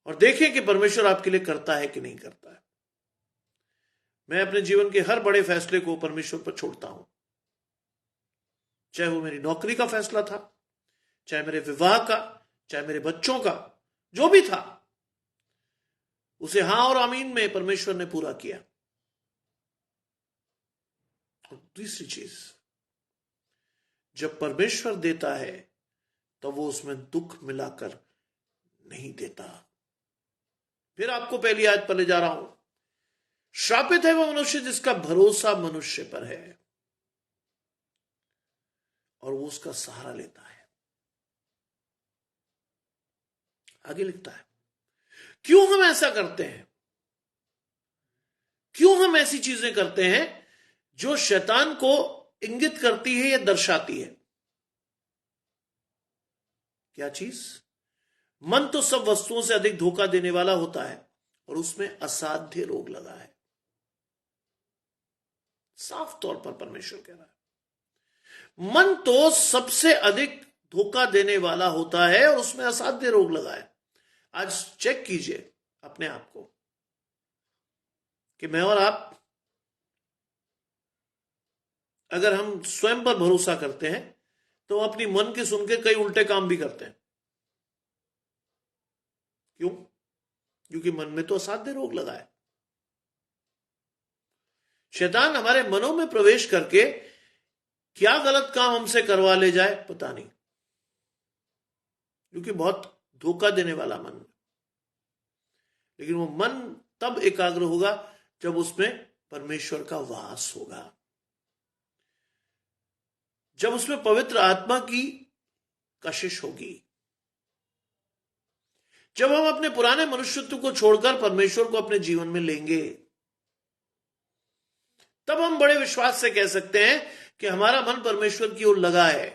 Speaker 1: और देखें कि परमेश्वर आपके लिए करता है कि नहीं करता है। मैं अपने जीवन के हर बड़े फैसले को परमेश्वर पर छोड़ता हूं, चाहे वो मेरी नौकरी का फैसला था, चाहे मेरे विवाह का, चाहे मेरे बच्चों का, जो भी था, उसे हां और आमीन में परमेश्वर ने पूरा किया। और तीसरी चीज, जब परमेश्वर देता है तो वो उसमें दुख मिलाकर नहीं देता। फिर आपको पहली आयत पर ले जा रहा हूं। श्रापित है वह मनुष्य जिसका भरोसा मनुष्य पर है और वो उसका सहारा लेता है। आगे लिखता है, क्यों हम ऐसा करते हैं? क्यों हम ऐसी चीजें करते हैं जो शैतान को इंगित करती है या दर्शाती है? क्या चीज? मन तो सब वस्तुओं से अधिक धोखा देने वाला होता है और उसमें असाध्य रोग लगा है। साफ तौर पर परमेश्वर कह रहा है, मन तो सबसे अधिक धोखा देने वाला होता है और उसमें असाध्य रोग लगा है। आज चेक कीजिए अपने आप को कि मैं और आप, अगर हम स्वयं पर भरोसा करते हैं तो अपनी मन की सुन के कई उल्टे काम भी करते हैं। क्यों? क्योंकि मन में तो असाध्य रोग लगा है। शैतान हमारे मनों में प्रवेश करके क्या गलत काम हमसे करवा ले जाए पता नहीं, क्योंकि बहुत धोखा देने वाला मन। लेकिन वो मन तब एकाग्र होगा जब उसमें परमेश्वर का वास होगा, जब उसमें पवित्र आत्मा की कशिश होगी, जब हम अपने पुराने मनुष्यत्व को छोड़कर परमेश्वर को अपने जीवन में लेंगे, तब हम बड़े विश्वास से कह सकते हैं कि हमारा मन परमेश्वर की ओर लगा है।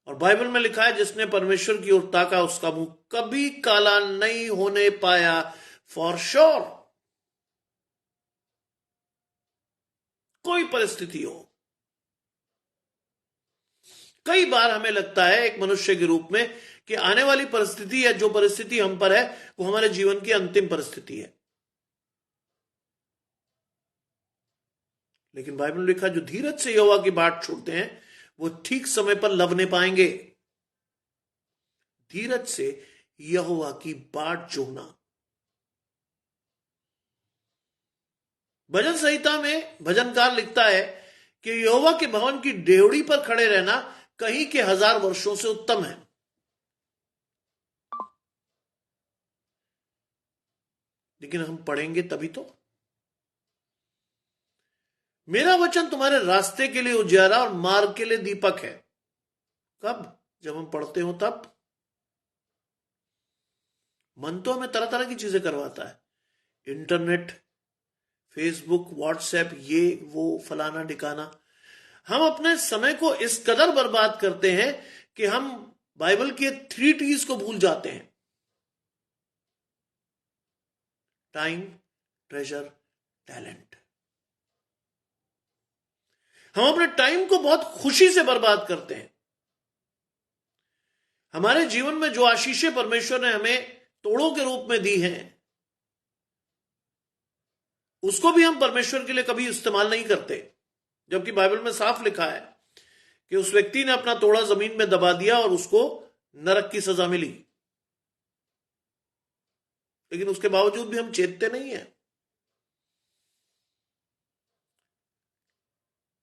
Speaker 1: और बाइबल में लिखा है, जिसने परमेश्वर की ओर ताका उसका मुंह कभी काला नहीं होने पाया। फॉर श्योर, कोई परिस्थिति हो। कई बार हमें लगता है एक मनुष्य के रूप में कि आने वाली परिस्थिति या जो परिस्थिति हम पर है वो हमारे जीवन की अंतिम परिस्थिति है। लेकिन बाइबल में लिखा, जो धीरज से यहोवा की बाट छोड़ते हैं वो ठीक समय पर लवने पाएंगे। धीरज से यहोवा की बाट जोहना। भजन संहिता में भजनकार लिखता है कि यहोवा के भवन की डेवड़ी पर खड़े रहना कहीं के 1000 वर्षों से उत्तम है। लेकिन हम पढ़ेंगे तभी तो। मेरा वचन तुम्हारे रास्ते के लिए उजियारा और मार्ग के लिए दीपक है। कब? जब हम पढ़ते हो तब। मन तो हमें तरह तरह की चीजें करवाता है, इंटरनेट, फेसबुक, व्हाट्सएप, ये वो फलाना ठिकाना। हम अपने समय को इस कदर बर्बाद करते हैं कि हम बाइबल के 3 T's को भूल जाते हैं। Time, treasure, talent. हम अपने टाइम को बहुत खुशी से बर्बाद करते हैं। हमारे जीवन में जो आशीषें परमेश्वर ने हमें तोड़ों के रूप में दी हैं, उसको भी हम परमेश्वर के लिए कभी इस्तेमाल नहीं करते। जबकि बाइबल में साफ लिखा है कि उस व्यक्ति ने अपना तोड़ा जमीन में दबा दिया और उसको नरक की सजा मिली। लेकिन उसके बावजूद भी हम चेतते नहीं है।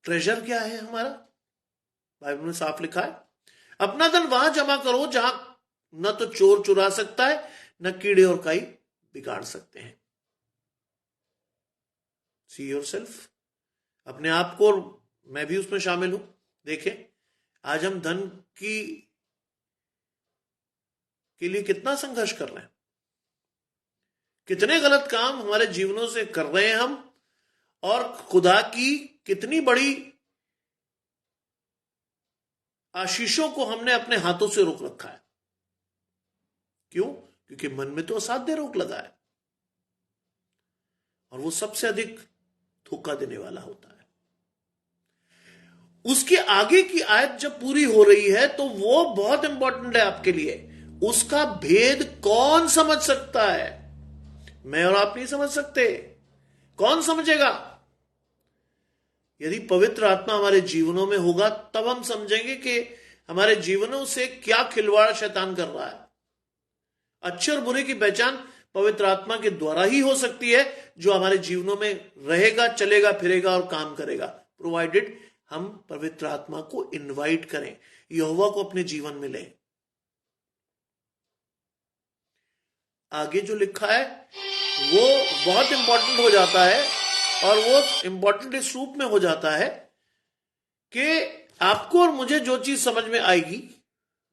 Speaker 1: ट्रेजर क्या है हमारा? बाइबल में साफ लिखा है, अपना धन वहां जमा करो जहां न तो चोर चुरा सकता है न कीड़े और काई बिगाड़ सकते हैं। सी योरसेल्फ, अपने आप को, और मैं भी उसमें शामिल हूं। देखें, आज हम धन की के लिए कितना संघर्ष कर रहे हैं, कितने गलत काम हमारे जीवनों से कर रहे हैं हम, और खुदा की कितनी बड़ी आशीषों को हमने अपने हाथों से रोक रखा है। क्यों? क्योंकि मन में तो असाध्य रोक लगा है, और वो सबसे अधिक धोखा देने वाला होता है। उसके आगे की आयत जब पूरी हो रही है तो वो बहुत इंपॉर्टेंट है आपके लिए। उसका भेद कौन समझ सकता है? मैं और आप नहीं समझ सकते। कौन समझेगा? यदि पवित्र आत्मा हमारे जीवनों में होगा तब हम समझेंगे कि हमारे जीवनों से क्या खिलवाड़ शैतान कर रहा है। अच्छे और बुरे की पहचान पवित्र आत्मा के द्वारा ही हो सकती है, जो हमारे जीवनों में रहेगा, चलेगा, फिरेगा और काम करेगा, प्रोवाइडेड हम पवित्र आत्मा को इनवाइट करें, यहोवा को अपने जीवन में लें। आगे जो लिखा है वो बहुत इंपॉर्टेंट हो जाता है, और वो इंपॉर्टेंट इस रूप में हो जाता है कि आपको और मुझे जो चीज समझ में आएगी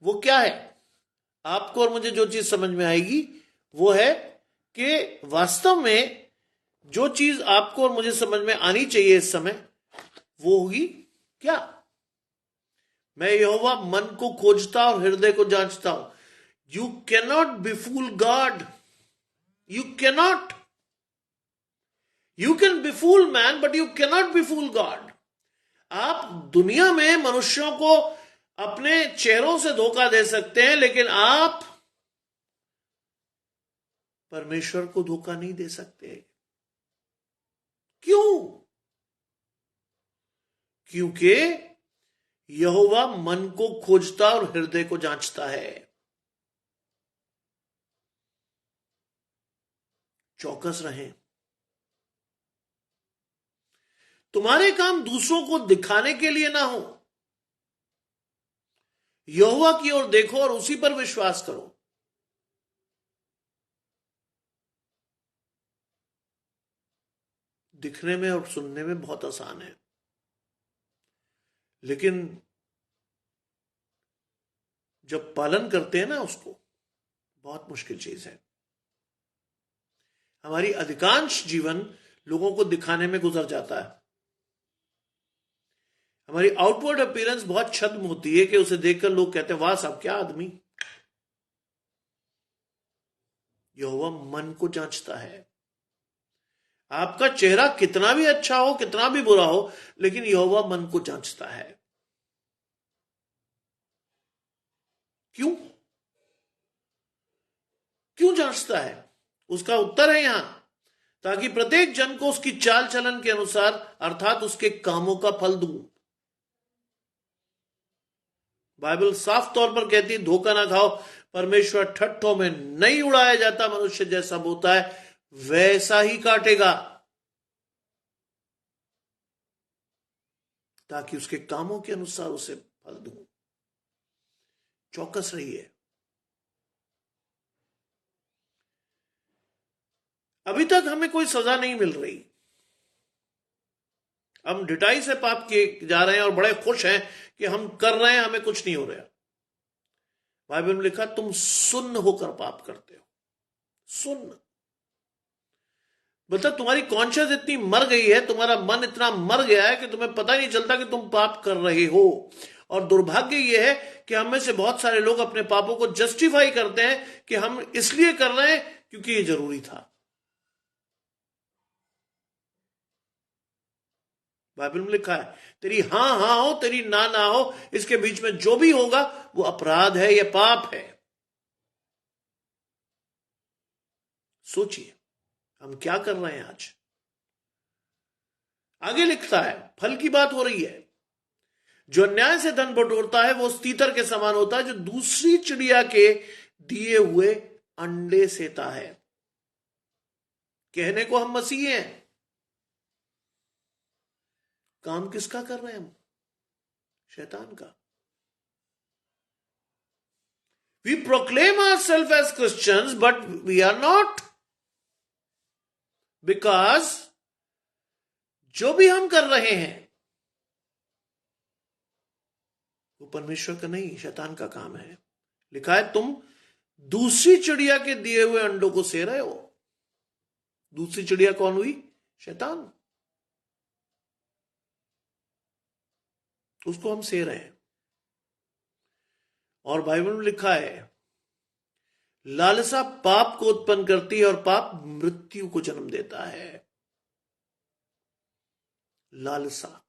Speaker 1: वो क्या है? आपको और मुझे जो चीज समझ में आएगी वो है कि वास्तव में जो चीज आपको और मुझे समझ में आनी चाहिए इस समय, वो होगी क्या? मैं यहोवा मन को खोजता और हृदय को जांचता हूं। You cannot befool God, you cannot. You can befool man but you cannot befool God. आप दुनिया में मनुष्यों को अपने चेहरों से धोखा दे सकते हैं, लेकिन आप परमेश्वर को धोखा नहीं दे सकते। क्यों? क्योंकि यहोवा मन को खोजता और हृदय को जांचता है। चौकस रहें। तुम्हारे काम दूसरों को दिखाने के लिए ना हो। यहोवा की ओर देखो और उसी पर विश्वास करो। दिखने में और सुनने में बहुत आसान है, लेकिन जब पालन करते हैं ना उसको, बहुत मुश्किल चीज है। हमारी अधिकांश जीवन लोगों को दिखाने में गुजर जाता है। हमारी आउटवर्ड अपीयरेंस बहुत छद्म होती है कि उसे देखकर लोग कहते हैं वाह साहब क्या आदमी। यहोवा मन को जांचता है। आपका चेहरा कितना भी अच्छा हो, कितना भी बुरा हो, लेकिन यहोवा मन को जांचता है। क्यों? क्यों जांचता है? उसका उत्तर है यहां, ताकि प्रत्येक जन को उसकी चाल चलन के अनुसार अर्थात उसके कामों का फल दूं। बाइबल साफ तौर पर कहती है धोखा ना खाओ। परमेश्वर ठट्ठों में नहीं उड़ाया जाता। मनुष्य जैसा बोता है वैसा ही काटेगा, ताकि उसके कामों के अनुसार उसे फल दूं। चौकस रहिए। अभी तक हमें कोई सजा नहीं मिल रही। हम ढिठाई से पाप किए जा रहे हैं और बड़े खुश हैं कि हम कर रहे हैं, हमें कुछ नहीं हो रहा। बाइबल में लिखा तुम सुन्न होकर पाप करते हो। सुन्न मतलब तुम्हारी कॉन्शियस इतनी मर गई है, तुम्हारा मन इतना मर गया है कि तुम्हें पता ही नहीं चलता कि तुम पाप कर रहे हो। और दुर्भाग्य यह है कि हम में से बहुत सारे लोग अपने पापों को जस्टिफाई करते हैं कि हम इसलिए कर रहे हैं क्योंकि ये जरूरी था। बाइबल में लिखा है तेरी हां हां हो, तेरी ना ना हो, इसके बीच में जो भी होगा वो अपराध है, यह पाप है। सोचिए हम क्या कर रहे हैं आज। आगे लिखता है, फल की बात हो रही है। जो अन्याय से धन बटोरता है वो उस तीतर के समान होता है जो दूसरी चिड़िया के दिए हुए अंडे सेता है। कहने को हम मसीह हैं, काम किसका कर रहे हैं हम? शैतान का। We proclaim ourselves as Christians, but we are not. Because जो भी हम कर रहे हैं वो परमेश्वर का नहीं, शैतान का काम है। लिखा है तुम दूसरी चिड़िया के दिए हुए अंडों को से रहे हो। दूसरी चिड़िया कौन हुई? शैतान। उसको हम से रहे हैं। और बाइबल में लिखा है लालसा पाप को उत्पन्न करती है और पाप मृत्यु को जन्म देता है। लालसा,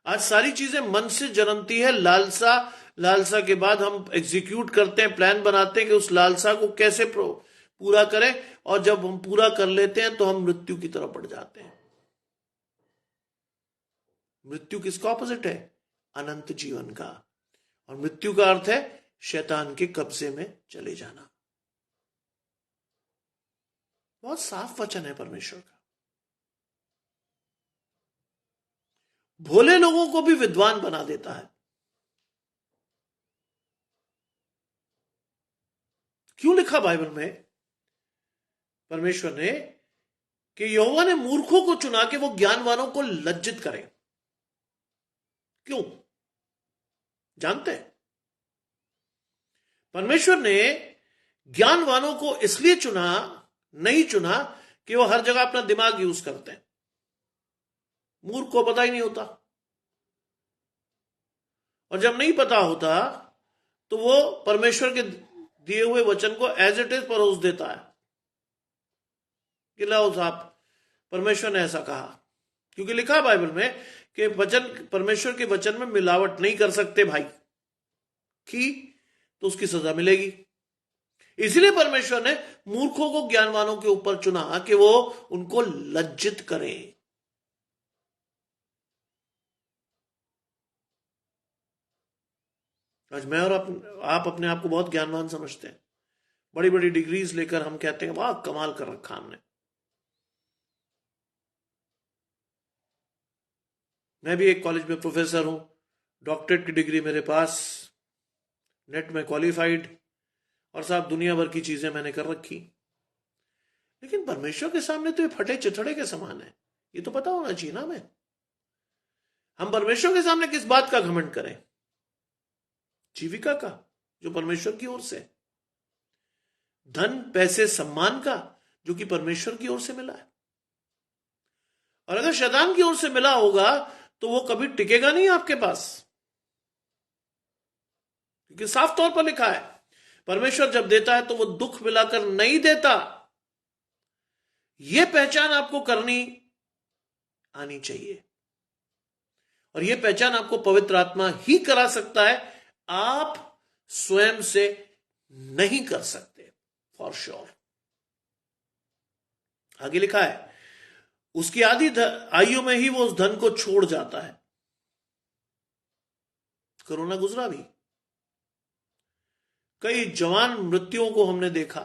Speaker 1: आज सारी चीजें मन से जन्मती है। लालसा के बाद हम एग्जीक्यूट करते हैं, प्लान बनाते हैं कि उस लालसा को कैसे पूरा करें, और जब हम पूरा कर लेते हैं तो हम मृत्यु की तरफ बढ़ जाते हैं। मृत्यु किसका ऑपोजिट है? अनंत जीवन का। और मृत्यु का अर्थ है शैतान के कब्जे में चले जाना। बहुत साफ वचन है परमेश्वर का। भोले लोगों को भी विद्वान बना देता है। क्यों लिखा बाइबल में परमेश्वर ने कि यहोवा ने मूर्खों को चुना के वो ज्ञानवानों को लज्जित करें? क्यों जानते हैं? परमेश्वर ने ज्ञानवानों को इसलिए नहीं चुना कि वो हर जगह अपना दिमाग यूज करते हैं। मूर्ख को पता ही नहीं होता, और जब नहीं पता होता तो वो परमेश्वर के दिए हुए वचन को एज इट इज परोस देता है कि लाओ साहब, परमेश्वर ने ऐसा कहा। क्योंकि लिखा है बाइबल में कि परमेश्वर के वचन में मिलावट नहीं कर सकते भाई, की तो उसकी सजा मिलेगी। इसलिए परमेश्वर ने मूर्खों को ज्ञानवानों के ऊपर चुना कि वो उनको लज्जित करें। आज मैं और आप अपने आप को बहुत ज्ञानवान समझते हैं। बड़ी बड़ी डिग्रीज लेकर हम कहते हैं वाह कमाल कर रखा हमने। मैं भी एक कॉलेज में प्रोफेसर हूं, डॉक्टरेट की डिग्री मेरे पास, नेट में क्वालिफाइड, और साहब दुनिया भर की चीजें मैंने कर रखी। लेकिन परमेश्वर के सामने तो ये फटे चिथड़े के समान है। ये तो पता होना चाहिए ना हमें। हम परमेश्वर के सामने किस बात का घमंड करें? जीविका का, जो परमेश्वर की ओर से, धन पैसे सम्मान का, जो कि परमेश्वर की ओर से मिला है। और अगर शैतान की ओर से मिला होगा तो वो कभी टिकेगा नहीं आपके पास, क्योंकि साफ तौर पर लिखा है परमेश्वर जब देता है तो वो दुख मिलाकर नहीं देता। यह पहचान आपको करनी आनी चाहिए, और यह पहचान आपको पवित्र आत्मा ही करा सकता है। आप स्वयं से नहीं कर सकते, फॉर श्योर। आगे लिखा है उसकी आधी आयु में ही वो उस धन को छोड़ जाता है। कोरोना गुजरा भी, कई जवान मृत्युओं को हमने देखा,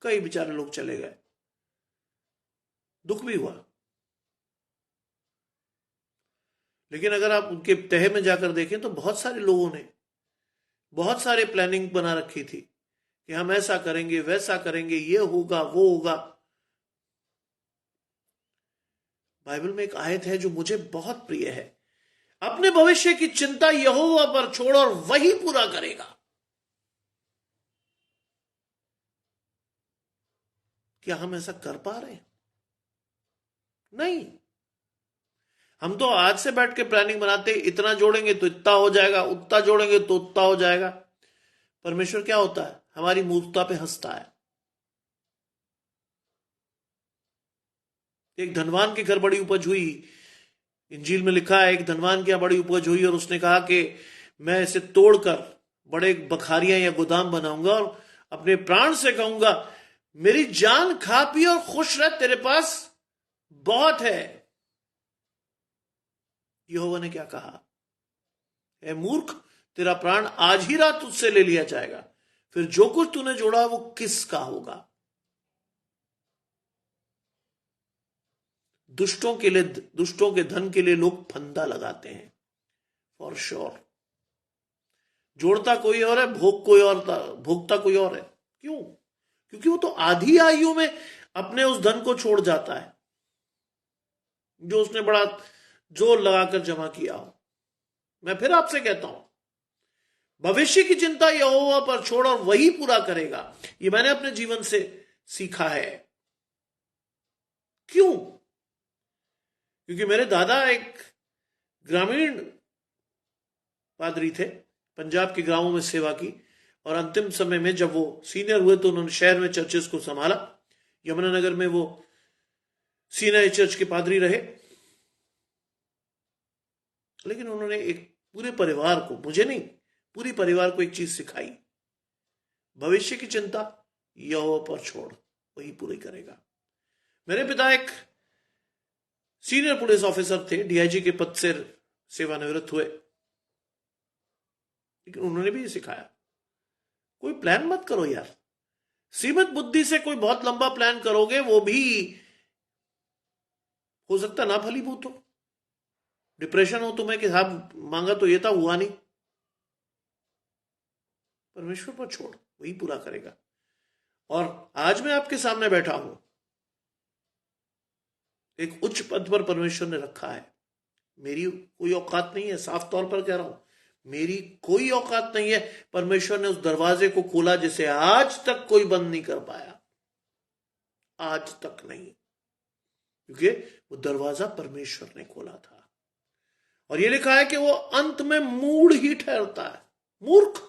Speaker 1: कई बेचारे लोग चले गए, दुख भी हुआ। लेकिन अगर आप उनके तहे में जाकर देखें तो बहुत सारे लोगों ने बहुत सारे प्लानिंग बना रखी थी कि हम ऐसा करेंगे, वैसा करेंगे, ये होगा, वो होगा। बाइबल में एक आयत है जो मुझे बहुत प्रिय है, अपने भविष्य की चिंता यहोवा पर छोड़ और वही पूरा करेगा। क्या हम ऐसा कर पा रहे हैं? नहीं। हम तो आज से बैठ के प्लानिंग बनाते, इतना जोड़ेंगे तो इतना हो जाएगा, उतना जोड़ेंगे तो उतना हो जाएगा। परमेश्वर क्या होता है? हमारी मूर्खता पे हंसता है। एक धनवान के घर बड़ी उपज हुई, इंजील में लिखा है एक धनवान की बड़ी उपज हुई, और उसने कहा कि मैं इसे तोड़कर बड़े बखारियां या गोदाम बनाऊंगा और अपने प्राण से कहूंगा मेरी जान खा पी और खुश रह, तेरे पास बहुत है। यहोवा ने क्या कहा? ए मूर्ख, तेरा प्राण आज ही रात तुझसे ले लिया जाएगा, फिर जो कुछ तूने जोड़ा वो किसका होगा? दुष्टों के धन के लिए लोग फंदा लगाते हैं, फॉर श्योर। जोड़ता कोई और है, भोग कोई और, भोगता कोई और है। क्यों? क्योंकि वो तो आधी आयु में अपने उस धन को छोड़ जाता है जो उसने बड़ा जोर लगाकर जमा किया हो। मैं फिर आपसे कहता हूं, भविष्य की चिंता यहोवा पर छोड़ और वही पूरा करेगा। ये मैंने अपने जीवन से सीखा है। क्यों? क्योंकि मेरे दादा एक ग्रामीण पादरी थे, पंजाब के गांवों में सेवा की, और अंतिम समय में जब वो सीनियर हुए तो उन्होंने शहर में चर्चेस को संभाला। यमुनानगर में वो सीनियर चर्च के पादरी रहे, लेकिन उन्होंने एक पूरे परिवार को, मुझे नहीं, पूरी परिवार को एक चीज सिखाई, भविष्य की चिंता यहोवा पर छोड़, वही पूरी करेगा। मेरे पिता एक सीनियर पुलिस ऑफिसर थे, डीआईजी के पद से सेवानिवृत्त हुए, लेकिन उन्होंने भी सिखाया, कोई प्लान मत करो यार। सीमित बुद्धि से कोई बहुत लंबा प्लान करोगे, वो भी हो सकता ना फलीभूत हो। डिप्रेशन हो तुम्हें कि साहब मांगा तो ये था, हुआ नहीं। परमेश्वर पर छोड़, वही पूरा करेगा। और आज मैं आपके सामने बैठा हूं, एक उच्च पद पर परमेश्वर ने रखा है। मेरी कोई औकात नहीं है, साफ तौर पर कह रहा हूं, मेरी कोई औकात नहीं है। परमेश्वर ने उस दरवाजे को खोला जिसे आज तक कोई बंद नहीं कर पाया, आज तक नहीं, क्योंकि वो दरवाजा परमेश्वर ने खोला था। और ये लिखा है कि वो अंत में मूढ़ ही ठहरता है, मूर्ख।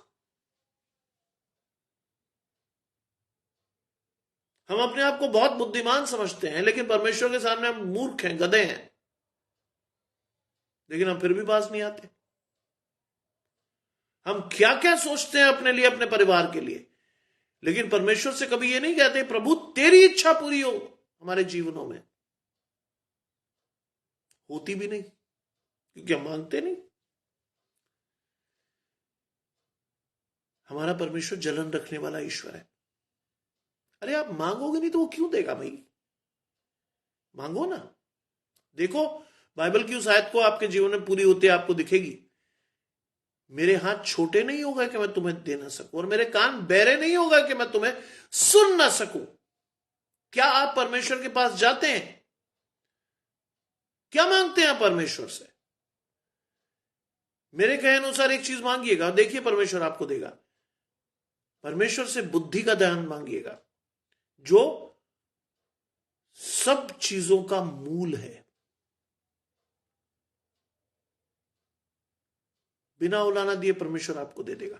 Speaker 1: हम अपने आप को बहुत बुद्धिमान समझते हैं, लेकिन परमेश्वर के सामने हम मूर्ख हैं, गधे हैं। लेकिन हम फिर भी पास नहीं आते। हम क्या क्या सोचते हैं अपने लिए, अपने परिवार के लिए, लेकिन परमेश्वर से कभी ये नहीं कहते प्रभु तेरी इच्छा पूरी हो हमारे जीवनों में। होती भी नहीं, क्योंकि हम मांगते नहीं। हमारा परमेश्वर जलन रखने वाला ईश्वर है। अरे आप मांगोगे नहीं तो वो क्यों देगा भाई? मांगो ना। देखो बाइबल की उस आयत को आपके जीवन में पूरी होती आपको दिखेगी, मेरे हाथ छोटे नहीं होगा कि मैं तुम्हें दे ना सकूं, और मेरे कान बहरे नहीं होगा कि मैं तुम्हें सुन ना सकूं। क्या आप परमेश्वर के पास जाते हैं? क्या मांगते हैं आप परमेश्वर से? मेरे कहे अनुसार एक चीज मांगिएगा, देखिए परमेश्वर आपको देगा। परमेश्वर से बुद्धि का दान मांगिएगा, जो सब चीजों का मूल है। बिना उलाना दिए परमेश्वर आपको दे देगा।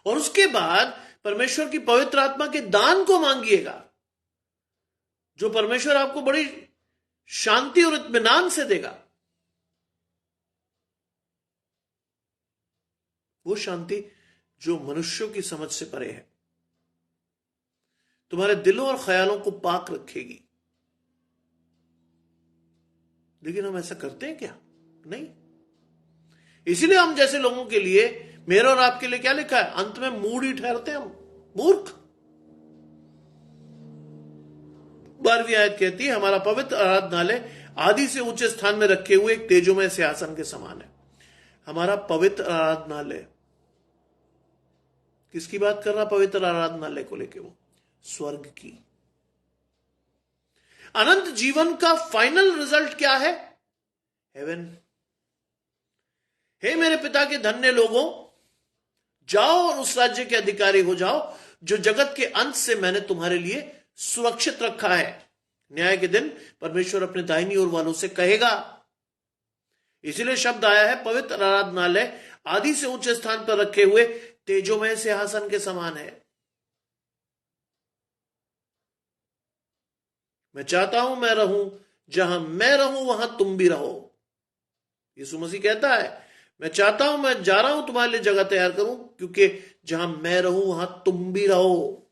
Speaker 1: और उसके बाद परमेश्वर की पवित्र आत्मा के दान को मांगिएगा, जो परमेश्वर आपको बड़ी शांति और इत्मीनान से देगा। वो शांति जो मनुष्यों की समझ से परे है, तुम्हारे दिलों और ख्यालों को पाक रखेगी। लेकिन हम ऐसा करते हैं क्या? नहीं। इसीलिए हम जैसे लोगों के लिए, मेरे और आपके लिए क्या लिखा है? अंत में मूढ़ ही ठहरते हैं हम, मूर्ख। 12वीं आयत कहती है, हमारा पवित्र आराधनालय आदि से ऊंचे स्थान में रखे हुए एक तेजोमय सिंहासन के समान है। हमारा पवित्र आराधनालय, किसकी बात कर रहा? पवित्र आराधनालय को लेके, वो स्वर्ग की। अनंत जीवन का फाइनल रिजल्ट क्या है? हेवन। हे मेरे पिता के धन्य लोगों, जाओ और उस राज्य के अधिकारी हो जाओ जो जगत के अंत से मैंने तुम्हारे लिए सुरक्षित रखा है। न्याय के दिन परमेश्वर अपने दाहिनी ओर वालों से कहेगा। इसीलिए शब्द आया है, पवित्र आराधनालय आदि से ऊंचे स्थान पर रखे हुए तेजोमय सिंहासन के समान है। मैं चाहता हूं मैं रहूं, जहां मैं रहूं वहां तुम भी रहो। यीशु मसीह कहता है, मैं चाहता हूं, मैं जा रहा हूं तुम्हारे लिए जगह तैयार करूं, क्योंकि जहां मैं रहूं वहां तुम भी रहो।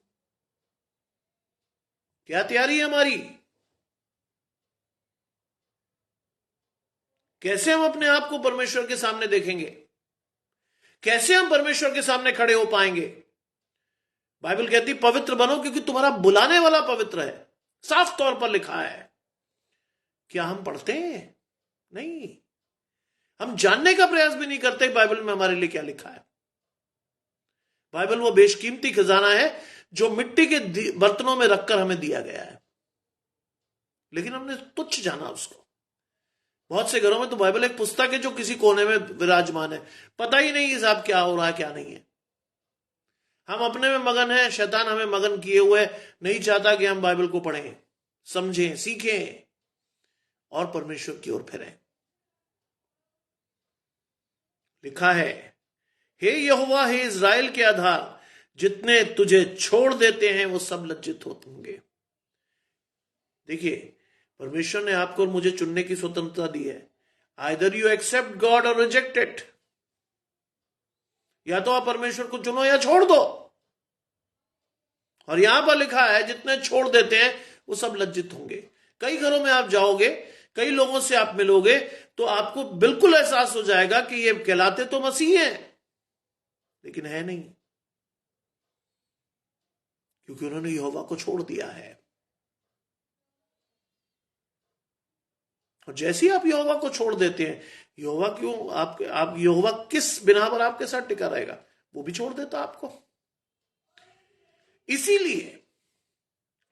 Speaker 1: क्या तैयारी है हमारी? कैसे हम अपने आप को परमेश्वर के सामने देखेंगे? कैसे हम परमेश्वर के सामने खड़े हो पाएंगे? बाइबल कहती पवित्र बनो क्योंकि तुम्हारा बुलाने वाला पवित्र है। साफ तौर पर लिखा है। क्या हम पढ़ते हैं? नहीं। हम जानने का प्रयास भी नहीं करते बाइबल में हमारे लिए क्या लिखा है। बाइबल वो बेशकीमती खजाना है जो मिट्टी के बर्तनों में रखकर हमें दिया गया है, लेकिन हमने तुच्छ जाना उसको। बहुत से घरों में तो बाइबल एक पुस्तक है जो किसी कोने में विराजमान है, पता ही नहीं हिसाब क्या हो रहा है क्या नहीं है। हम अपने में मगन हैं, शैतान हमें मगन किए हुए नहीं चाहता कि हम बाइबल को पढ़ें, समझें, सीखें और परमेश्वर की ओर फिरें। लिखा है, हे यहोवा, हे इज़राइल के आधार, जितने तुझे छोड़ देते हैं वो सब लज्जित होते होंगे। देखिए, परमेश्वर ने आपको और मुझे चुनने की स्वतंत्रता दी है। आइदर यू एक्सेप्ट गॉड और रिजेक्ट इट, या तो आप परमेश्वर को चुनो या छोड़ दो। और यहां पर लिखा है जितने छोड़ देते हैं वो सब लज्जित होंगे। कई घरों में आप जाओगे, कई लोगों से आप मिलोगे, तो आपको बिल्कुल एहसास हो जाएगा कि ये कहलाते तो मसीह हैं, लेकिन है नहीं, क्योंकि उन्होंने यहोवा को छोड़ दिया है। और जैसे ही आप यहोवा को छोड़ देते हैं, यहोवा क्यों आप यहोवा किस बिना पर आपके साथ टिका रहेगा, वो भी छोड़ देता आपको। इसीलिए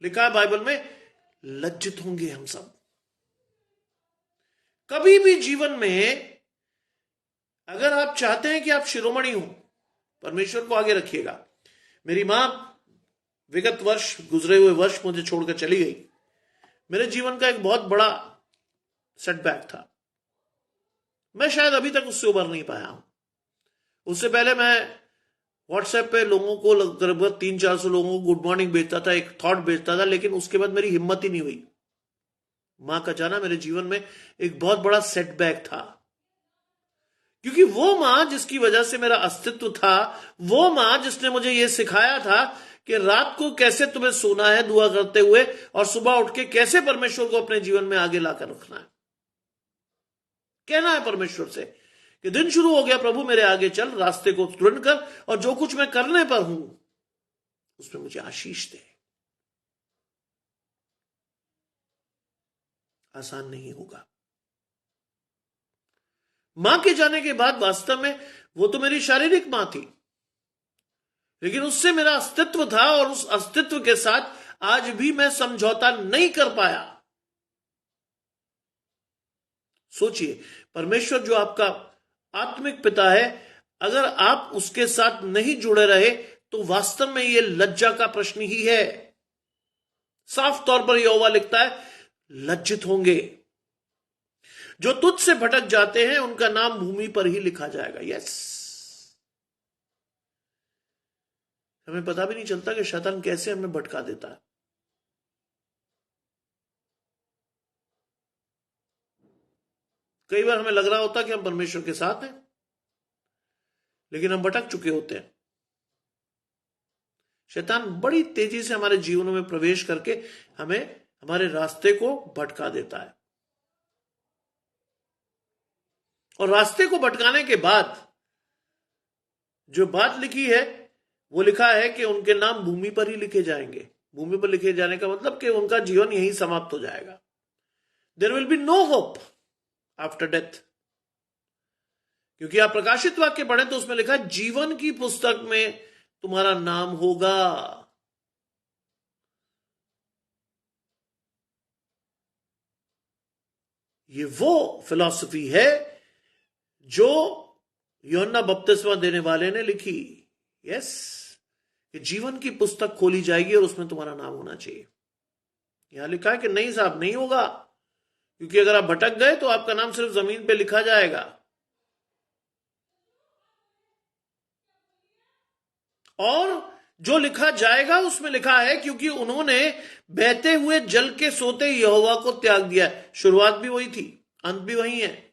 Speaker 1: लिखा है बाइबल में, लज्जित होंगे हम सब। कभी भी जीवन में अगर आप चाहते हैं कि आप शिरोमणि हो, परमेश्वर को आगे रखिएगा। मेरी मां विगत वर्ष, गुजरे हुए वर्ष मुझे छोड़कर चली गई। मेरे जीवन का एक बहुत बड़ा सेटबैक था। मैं शायद अभी तक उससे उबर नहीं पाया हूं। उससे पहले मैं व्हाट्सएप पे लोगों को लगभग 300-400 लोगों को गुड मॉर्निंग भेजता था, एक थॉट भेजता था, लेकिन उसके बाद मेरी हिम्मत ही नहीं हुई। मां का जाना मेरे जीवन में एक बहुत बड़ा सेटबैक था, क्योंकि वो मां जिसकी वजह से मेरा अस्तित्व था, वो मां जिसने मुझे यह सिखाया था कि रात को कैसे तुम्हें सोना है दुआ करते हुए, और सुबह उठ के कैसे परमेश्वर को अपने जीवन में आगे लाकर रखना है। कहना है परमेश्वर से कि दिन शुरू हो गया, प्रभु मेरे आगे चल, रास्ते को तुरंत कर, और जो कुछ मैं करने पर हूं उसमें मुझे आशीष दे। आसान नहीं होगा। मां के जाने के बाद वास्तव में वो तो मेरी शारीरिक मां थी, लेकिन उससे मेरा अस्तित्व था, और उस अस्तित्व के साथ आज भी मैं समझौता नहीं कर पाया। सोचिए, परमेश्वर जो आपका आत्मिक पिता है, अगर आप उसके साथ नहीं जुड़े रहे तो वास्तव में यह लज्जा का प्रश्न ही है। साफ तौर पर यहोवा लिखता है, लज्जित होंगे जो तुझसे भटक जाते हैं, उनका नाम भूमि पर ही लिखा जाएगा। यस, हमें पता भी नहीं चलता कि शैतान कैसे हमें भटका देता है। कई बार हमें लग रहा होता कि हम परमेश्वर के साथ हैं, लेकिन हम भटक चुके होते हैं। शैतान बड़ी तेजी से हमारे जीवनों में प्रवेश करके हमें हमारे रास्ते को भटका देता है, और रास्ते को भटकाने के बाद जो बात लिखी है, वो लिखा है कि उनके नाम भूमि पर ही लिखे जाएंगे। भूमि पर लिखे जाने का मतलब कि उनका जीवन यहीं समाप्त हो जाएगा। There will be no hope after death. क्योंकि आप प्रकाशित वाक्य पढ़ें तो उसमें लिखा है, जीवन की पुस्तक में तुम्हारा नाम होगा। ये वो फिलॉसफी है जो यूहन्ना बपतिस्मा देने वाले ने लिखी। यस, कि जीवन की पुस्तक खोली जाएगी और उसमें तुम्हारा नाम होना चाहिए। यहां लिखा है कि नहीं साहब, नहीं होगा, क्योंकि अगर आप भटक गए तो आपका नाम सिर्फ जमीन पे लिखा जाएगा, और जो लिखा जाएगा उसमें लिखा है क्योंकि उन्होंने बहते हुए जल के सोते यहोवा को त्याग दिया है। शुरुआत भी वही थी, अंत भी वही है।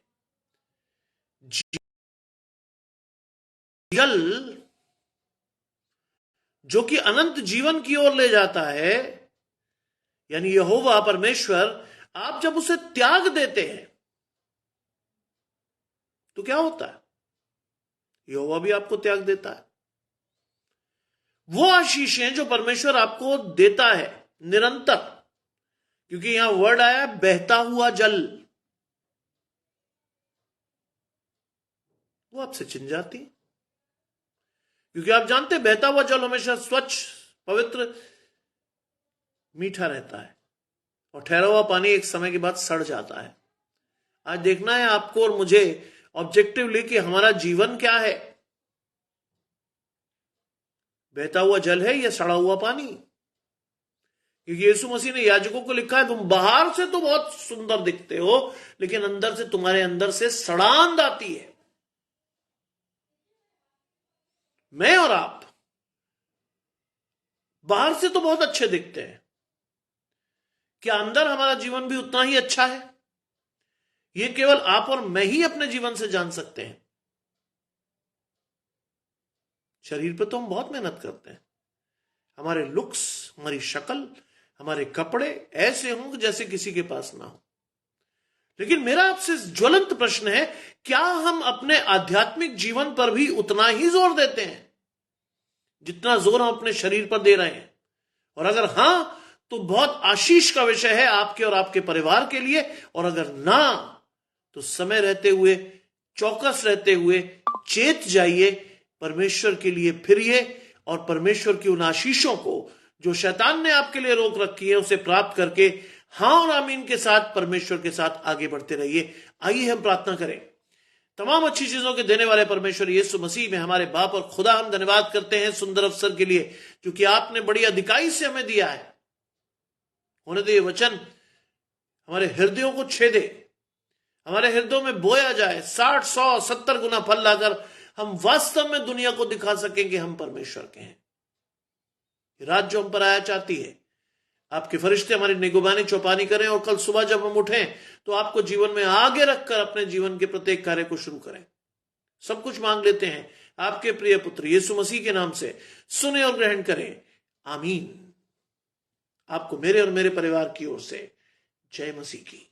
Speaker 1: जल जो कि अनंत जीवन की ओर ले जाता है, यानी यहोवा परमेश्वर, आप जब उसे त्याग देते हैं तो क्या होता है? यहोवा भी आपको त्याग देता है। वो आशीषें जो परमेश्वर आपको देता है निरंतर, क्योंकि यहां वर्ड आया बहता हुआ जल, वो आपसे चिन जाती है, क्योंकि आप जानते हैं बहता हुआ जल हमेशा स्वच्छ, पवित्र, मीठा रहता है, और ठहरा हुआ पानी एक समय के बाद सड़ जाता है। आज देखना है आपको और मुझे ऑब्जेक्टिवली कि हमारा जीवन क्या है, बहता हुआ जल है या सड़ा हुआ पानी। क्योंकि यीशु मसीह ने याजकों को लिखा है, तुम बाहर से तो बहुत सुंदर दिखते हो, लेकिन अंदर से, तुम्हारे अंदर से सड़ांध आती है। मैं और आप बाहर से तो बहुत अच्छे दिखते हैं, क्या अंदर हमारा जीवन भी उतना ही अच्छा है? यह केवल आप और मैं ही अपने जीवन से जान सकते हैं। शरीर पे तो हम बहुत मेहनत करते हैं, हमारे लुक्स, हमारी शक्ल, हमारे कपड़े ऐसे हों जैसे किसी के पास ना हो। लेकिन मेरा आपसे ज्वलंत प्रश्न है, क्या हम अपने आध्यात्मिक जीवन पर भी उतना ही जोर देते हैं जितना जोर हम अपने शरीर पर दे रहे हैं? और अगर हां, तो बहुत आशीष का विषय है आपके और आपके परिवार के लिए, और अगर ना, तो समय रहते हुए, चौकस रहते हुए चेत जाइए, परमेश्वर के लिए फिरिए, और परमेश्वर की उन आशीषों को जो शैतान ने आपके लिए रोक रखी है उसे प्राप्त करके हां और आमीन के साथ परमेश्वर के साथ आगे बढ़ते रहिए। आइए हम प्रार्थना करें। तमाम अच्छी चीजों के देने वाले परमेश्वर यीशु मसीह में हमारे बाप और खुदा, हम धन्यवाद करते हैं सुंदर अवसर के लिए, क्योंकि आपने बड़ी अधिकाई से हमें दिया है। होने दे ये वचन हमारे हृदयों को छेदे, हमारे हृदयों में बोया जाए, 60, 100, 70 गुना फल लाकर हम वास्तव में दुनिया को दिखा सकेंगे हम परमेश्वर के हैं। रात जो हम पर आया चाहती है, आपके फरिश्ते हमारी निगरानी चौपानी करें, और कल सुबह जब हम उठें तो आपको जीवन में आगे रखकर अपने जीवन के प्रत्येक कार्य को शुरू करें। सब कुछ मांग लेते हैं आपके प्रिय पुत्र यीशु मसीह के नाम से, सुने और ग्रहण करें, आमीन। आपको मेरे और मेरे परिवार की ओर से जय मसीह की।